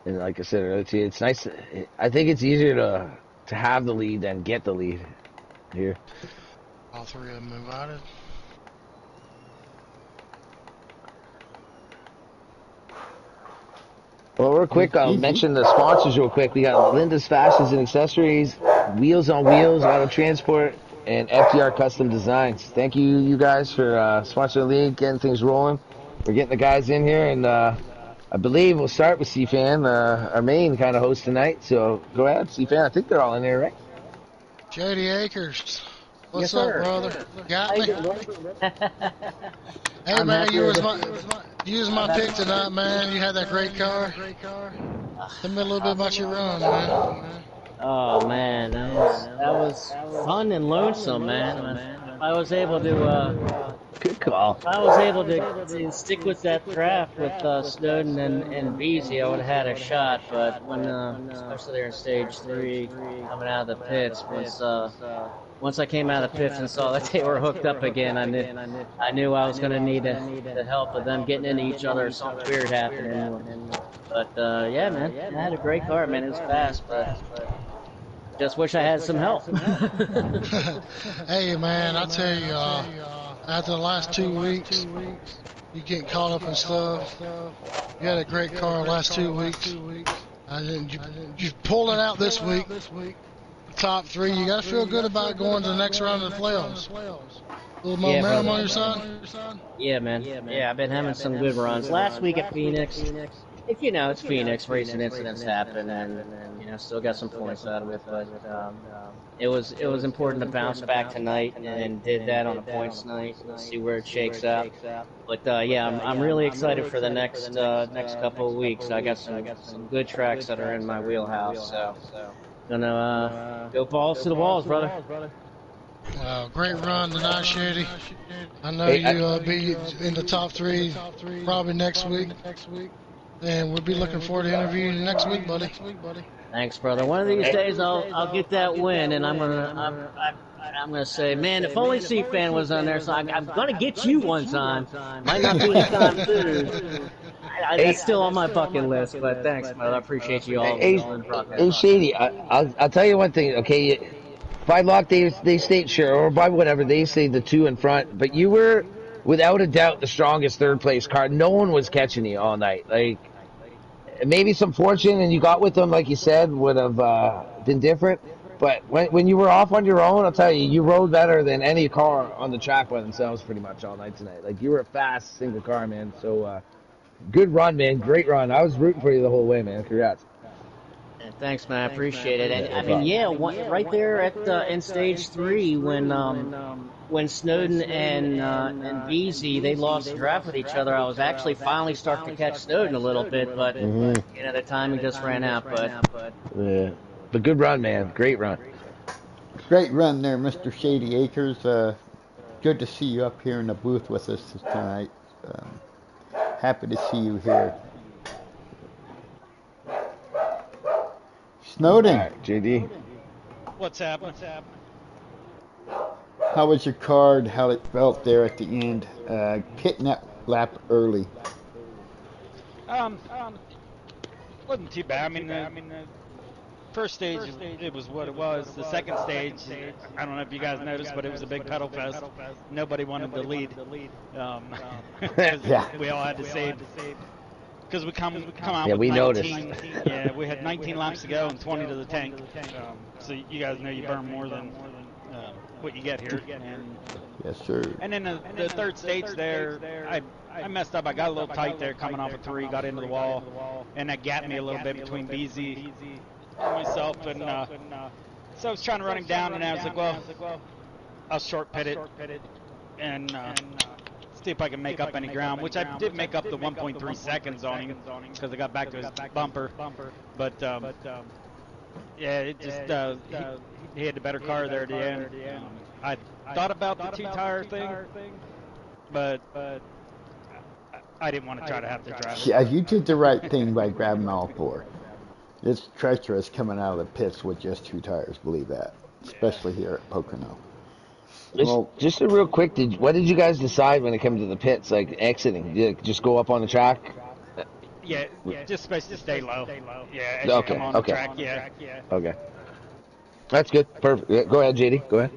And like I said earlier, it's nice. I think it's easier to have the lead than get the lead here. All three of them invited. Well, real quick, I'll mention the sponsors real quick. We got Linda's Fashions and Accessories, Wheels on Wheels, Auto Transport, and FTR Custom Designs. Thank you guys for sponsoring the league, getting things rolling. We're getting the guys in here, and I believe we'll start with C-Fan, our main kind of host tonight. So go ahead, C-Fan. I think they're all in there, right? Shady Acres. What's yes, up, brother? Got me? Hey, I'm man, you was my pick tonight, man. You had that great car. Tell me a little bit about your run, man. Oh, man, that was fun and lonesome, man. I was able to, Good call. I was able to stick with that draft with Snowden and Beasy, I would have had a shot, but when, especially there in stage 3, coming out of the pits, once I came out of the pits and saw that they were hooked up again, I knew I was going to need the help of them getting into each other or something weird happening. But, yeah, man, I had a great car, man. It was fast, but just wish I had some help. Hey, man, I tell you, after the last 2 weeks, you getting caught up in stuff. You had a great car the last 2 weeks. You pulled it out this week. Top 3, you got to feel good about going to the next round of the playoffs. A little momentum on your side? Yeah, man. Yeah, I've been having some good runs. Last week at Phoenix, it's Phoenix, racing incidents happen, and still got some points out of it. But it was important to bounce back tonight, and did that on a points night. We'll see where it shakes out. But yeah, I'm really excited for the next couple of weeks. I got some good tracks that are in my wheelhouse. So gonna go balls to the walls, brother. Great run tonight, Shady. I know you'll be in the top 3 probably next week. And we'll be looking forward to interviewing you next week, buddy. Thanks, brother. One of these days, I'll get that win, and I'm gonna say, man, if only C-Fan was on there, so I'm gonna get you one time. Might not be the time too. That's still on my bucket list, but thanks, brother. I appreciate you all. Hey, Shady, I'll tell you one thing, okay? By luck, they state sure, or by whatever, they say the 2 in front, but you were, without a doubt, the strongest third place car. No one was catching you all night. Like, maybe some fortune and you got with them, like you said, would have been different. But when you were off on your own, I'll tell you, you rode better than any car on the track by themselves pretty much all night tonight. Like, you were a fast single car, man. So, good run, man. Great run. I was rooting for you the whole way, man. Congrats. Thanks, man. I appreciate it. And I mean, right there at in stage 3 when Snowden and Beasy they lost the draft with each other, I was actually finally starting to catch Snowden a little bit, but the timing just ran out. But good run, man. Great run. Great run there, Mr. Shady Acres. Good to see you up here in the booth with us tonight. Happy to see you here. Snowden. Right, JD. What's happening? How was your card? How it felt there at the end? Hitting that lap early. Wasn't too bad. I mean, the first stage, it was what it was. The second stage, I don't know if you guys noticed, but it was a big pedal fest. Nobody wanted to lead. We all had to save. Because we come out with 19. Yeah, we had 19 laps to go and 20 to the tank. So you guys know you burn more than what you get here. And, yes, sir. And then the third stage there, I messed up. I got a little tight there coming off a 3, got into the wall, and that gapped me a little bit between BZ and myself. And so I was trying to run him down, and I was like, well, I'll short pit it. And see if I can make up any ground, which I did make up the 1.3 seconds on him because I got back to his bumper. But yeah, it just he had the better car there at the end. I thought about the two-tire thing, but I didn't want to try to have to drive it. Yeah, you did the right thing by grabbing all four. It's treacherous coming out of the pits with just 2 tires, believe that, especially here at Pocono. Just a real quick, what did you guys decide when it came to the pits, like exiting? Did you just go up on the track? Yeah, just supposed to stay low. Yeah, as Okay, you come on the track, yeah. Okay. That's good. Perfect. Yeah, go ahead, JD. Go ahead.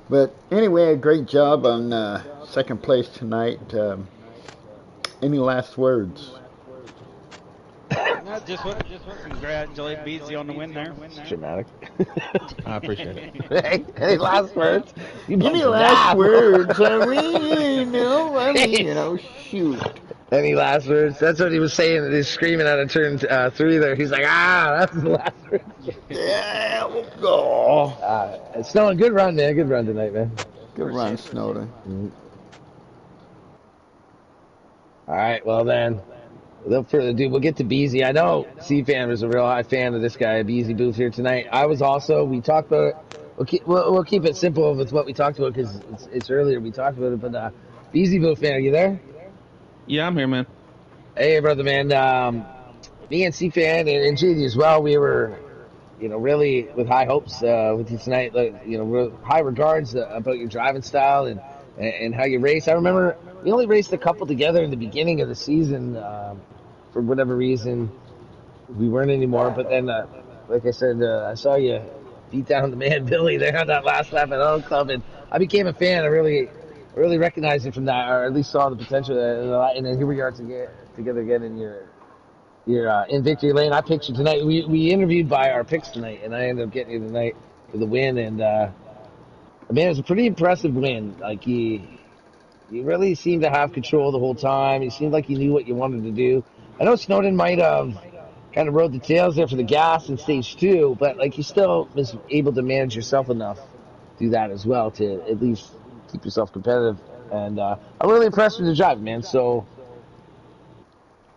But anyway, a great job on second place tonight. Any last words? No, just congratulate Beasley on the win there. It's dramatic. I appreciate it. Hey, any last words? Any last words? I mean, shoot. Any last words? That's what he was saying. He's screaming out of turn 3 there. He's like, that's the last word. Yeah, we'll go. Snowden, good run, man. Good run tonight, man. Good run, Snowden. Mm-hmm. All right, well then, without further ado, we'll get to Beezy. I know C-Fan was a real high fan of this guy, Beezy Booth, here tonight. I was also. We talked about it. We'll keep it simple with what we talked about because it's earlier we talked about it. But Beezy Booth, fan, are you there? Yeah, I'm here, man. Hey, brother, man. Me and C-Fan and JD as well, we were, really with high hopes with you tonight. High regards about your driving style and how you race. I remember we only raced a couple together in the beginning of the season. For whatever reason, we weren't anymore. But then, like I said, I saw you beat down the man Billy there on that last lap at Own Club, and I became a fan. I really recognized him from that, or at least saw the potential. And then here we are together again in your in victory lane. I picked you tonight. We interviewed by our picks tonight, and I ended up getting you tonight for the win. And man, it was a pretty impressive win. Like you really seemed to have control the whole time. You seemed like you knew what you wanted to do. I know Snowden might have kind of rode the tails there for the gas in stage 2, but like you still was able to manage yourself enough to do that as well to at least keep yourself competitive. And I'm really impressed with your drive, man. So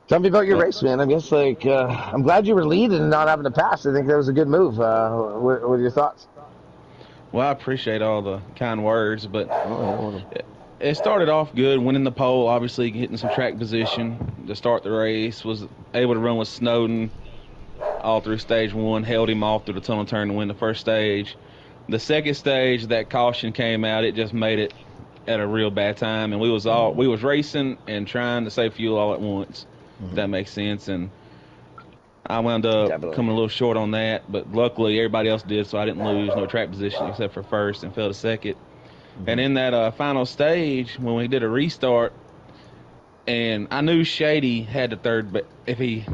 tell me about your race, man. I guess I'm glad you were leading and not having to pass. I think that was a good move. What are your thoughts? Well, I appreciate all the kind words, but it started off good, winning the pole, obviously getting some track position to start the race. Was able to run with Snowden all through stage 1, held him off through the tunnel turn to win the first stage. The second stage, that caution came out. It just made it at a real bad time, and we was racing and trying to save fuel all at once. If that makes sense. And I wound up coming a little short on that, but luckily everybody else did, so I didn't lose no track position except for first and fell to second. And in that final stage, when we did a restart, and I knew Shady had the third, but if he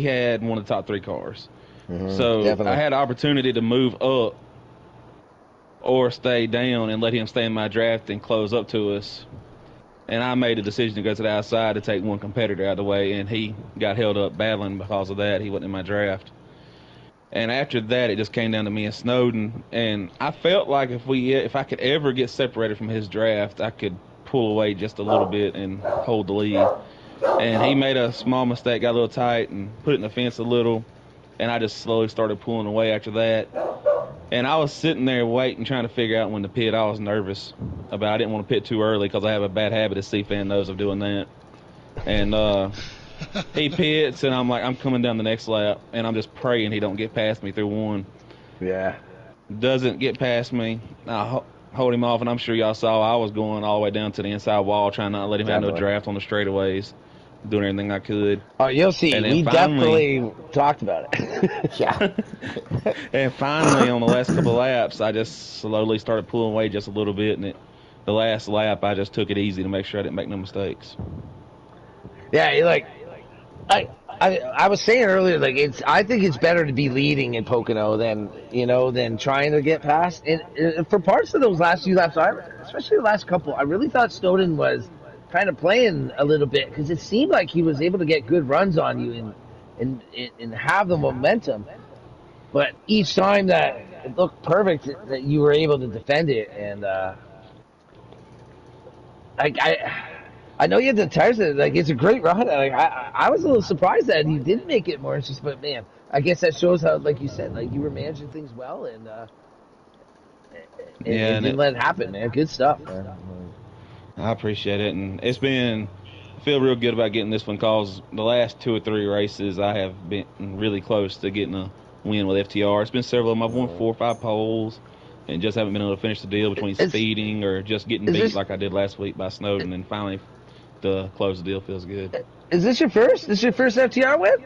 had one of the top 3 cars. So definitely. I had an opportunity to move up or stay down and let him stay in my draft and close up to us. And I made a decision to go to the outside to take one competitor out of the way, and he got held up battling because of that. He wasn't in my draft. And after that, it just came down to me and Snowden. And I felt like if I could ever get separated from his draft, I could pull away just a little bit and hold the lead. And he made a small mistake, got a little tight, and put it in the fence a little. And I just slowly started pulling away after that. And I was sitting there waiting, trying to figure out when to pit. I was nervous about I didn't want to pit too early because I have a bad habit, as C-Fan knows, of doing that. And he pits, and I'm like, I'm coming down the next lap, and I'm just praying he don't get past me through 1. Yeah. Doesn't get past me. I hold him off, and I'm sure y'all saw I was going all the way down to the inside wall, trying not to let him have no draft on the straightaways, doing everything I could. Oh, you'll see. We definitely talked about it. Yeah. And finally, on the last couple of laps, I just slowly started pulling away just a little bit, and the last lap, I just took it easy to make sure I didn't make no mistakes. Yeah, I was saying earlier, I think it's better to be leading in Pocono than trying to get past. And for parts of those last few laps, especially the last couple, I really thought Snowden was kind of playing a little bit because it seemed like he was able to get good runs on you and have the momentum. But each time that it looked perfect, that you were able to defend it, and I know you had the tires. Like it's a great run. Like I was a little surprised that he didn't make it more interesting. But man, I guess that shows how, like you said, like you were managing things well and Yeah, and didn't let it happen, man. Good stuff, man. I appreciate it, and it's been. I feel real good about getting this one because the last 2 or 3 races I have been really close to getting a win with FTR. It's been several of them. I've won 4 or 5 poles, and just haven't been able to finish the deal between speeding or just getting beat like I did last week by Snowden, and finally to close the deal feels good. Is this your first? This your first FTR win?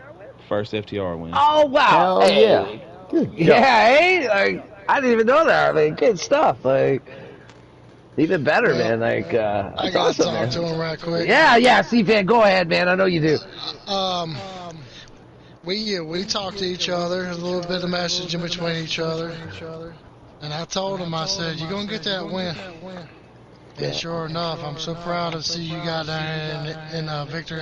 First FTR win. Oh wow! Hell Hey. yeah. Good job. Yeah, hey, like I didn't even know that. Like good stuff. Like even better, man. Like I that's gotta awesome, talk man. to him right quick. Yeah, C-Fan, go ahead, man. I know you do. We talked to each other, a little bit of messaging between each other, and I told him, I said, "You're gonna get that win." And sure enough, I'm so proud to see you got down in victory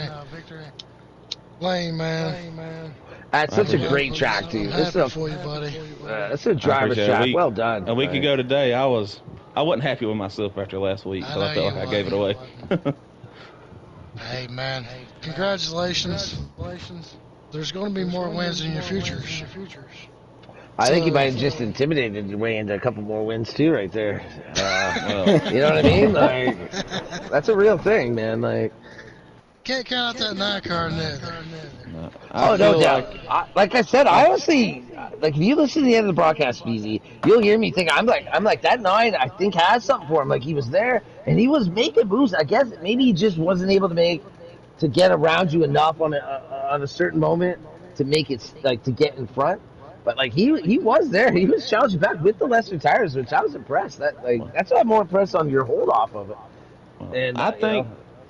lane, man. That's such a great track, dude. I'm That's happy for you, buddy. that's a driver's track. Well done. A week ago today, I wasn't happy with myself after last week because I felt like I gave it away. Hey, man, congratulations. There's going to be more wins in your futures. I think you might have just intimidated your way into a couple more wins too, right there. You know what I mean? Like that's a real thing, man. Like Can't count out that 9 car neither. no doubt. Like I said, I honestly, like if you listen to the end of the broadcast, Beezy, you'll hear me think I'm like that 9. I think has something for him. Like he was there and he was making moves. I guess maybe he just wasn't able to get around you enough on a certain moment to make it like to get in front. But like he was there. He was challenging back with the lesser tires, which I was impressed. That's why I'm more impressed on your hold off of it. And I think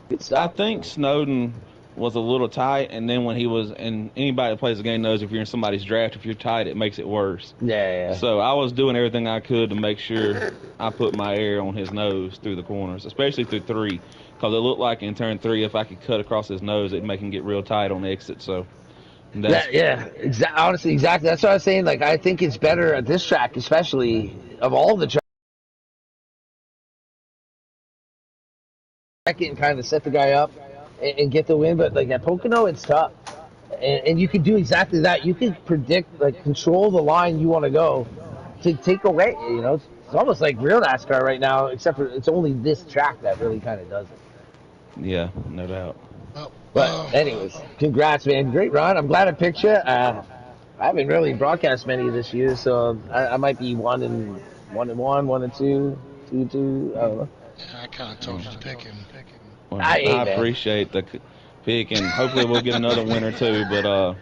good stuff. I think Snowden was a little tight, and then when he was, and anybody that plays the game knows if you're in somebody's draft, if you're tight, it makes it worse. Yeah. So I was doing everything I could to make sure I put my air on his nose through the corners, especially through 3, because it looked like in turn 3, if I could cut across his nose, it'd make him get real tight on the exit. So Honestly, exactly. That's what I was saying. Like I think it's better at this track, especially of all the tracks, and kind of set the guy up and get the win. But like at Pocono, it's tough. And you can do exactly that. You can predict, like, control the line you want to go to take away. You know, it's almost like real NASCAR right now, except for it's only this track that really kind of does it. Yeah, no doubt. But anyways, congrats, man. Great run. I'm glad I picked you. I haven't really broadcast many this year, so I might be 1-1, 1-2, 2-2. I don't know. I kind of told you to pick him. Well, I appreciate the pick, and hopefully we'll get another win or two. But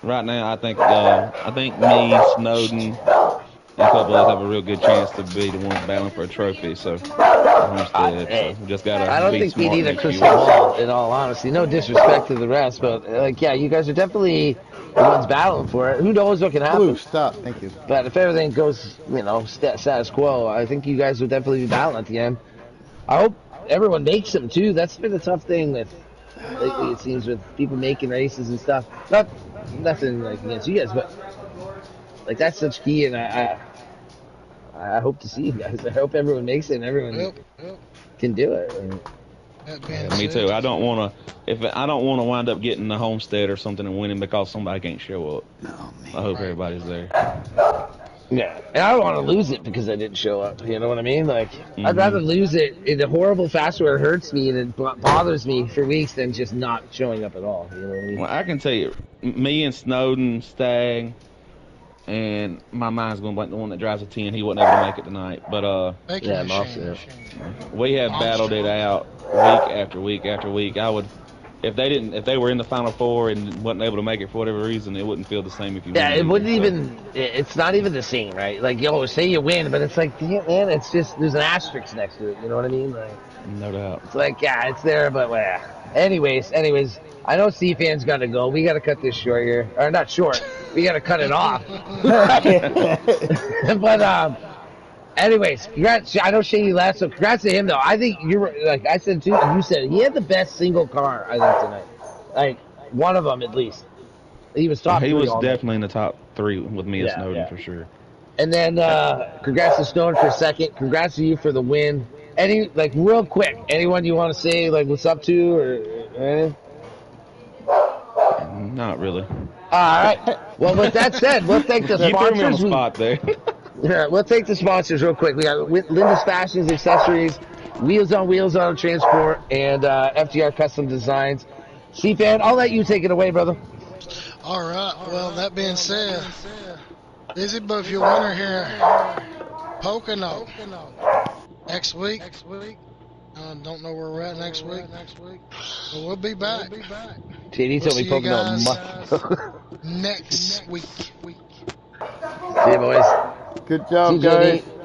right now, I think me, Snowden, and a couple others have a real good chance to be the ones battling for a trophy. So, so we just gotta. I don't think we need a crystal ball, in all honesty. No disrespect to the rest, but like, yeah, you guys are definitely the ones battling for it. Who knows what can happen? Blue, stop. Thank you. But if everything goes, status quo, I think you guys will definitely be battling at the end. I hope everyone makes them too. That's been a tough thing with lately. It seems with people making races and stuff. Nothing like against you guys, but like that's such key, and I hope to see you guys. I hope everyone makes it and everyone can do it. Yeah, me too. I don't want to wind up getting the Homestead or something and winning because somebody can't show up. No, man. I hope everybody's there. Yeah, and I don't want to lose it because I didn't show up. You know what I mean? Like, I'd rather lose it in a horrible fashion where it hurts me and it bothers me for weeks than just not showing up at all. You know what I mean? Well, I can tell you, me and Snowden, Stag, and my mind's going to blank the one that drives a 10. He wasn't able to make it tonight. But, we have battled it out week after week after week. If they were in the Final Four and wasn't able to make it for whatever reason, it wouldn't feel the same if you. Yeah, it wouldn't even. It's not even the same, right? Like, say you win, but it's like, damn, man, it's just there's an asterisk next to it. You know what I mean? Like, no doubt. It's like, yeah, it's there, but well. Anyways, I know C-Fan's got to go. We got to cut this short here, or not short. We got to cut it off. But anyways, congrats. I know Shady left, so congrats to him, though. I think like I said, too, you said he had the best single car, I think, tonight. Like, one of them, at least. He was top 3. He was definitely in the top 3 with me and Snowden, for sure. And then, congrats to Snowden for second. Congrats to you for the win. Any, like, real quick, anyone you want to say, like, what's up to or anything? Not really. All right. Well, with that said, we'll thank the You threw me on the sponsors. spot there. Yeah, we'll take the sponsors real quick. We got Linda's Fashions, Accessories, Wheels on Wheels Auto Transport, and FTR Custom Designs. C-Fan, I'll let you take it away, brother. All right. Well, that being said, Busy Booth, your winner here, Pocono. Next week. Don't know where we're at next week. But we'll be back. JD told me See you Pocono a guys month. next week. See you, boys. Good job, See you, guys. JD.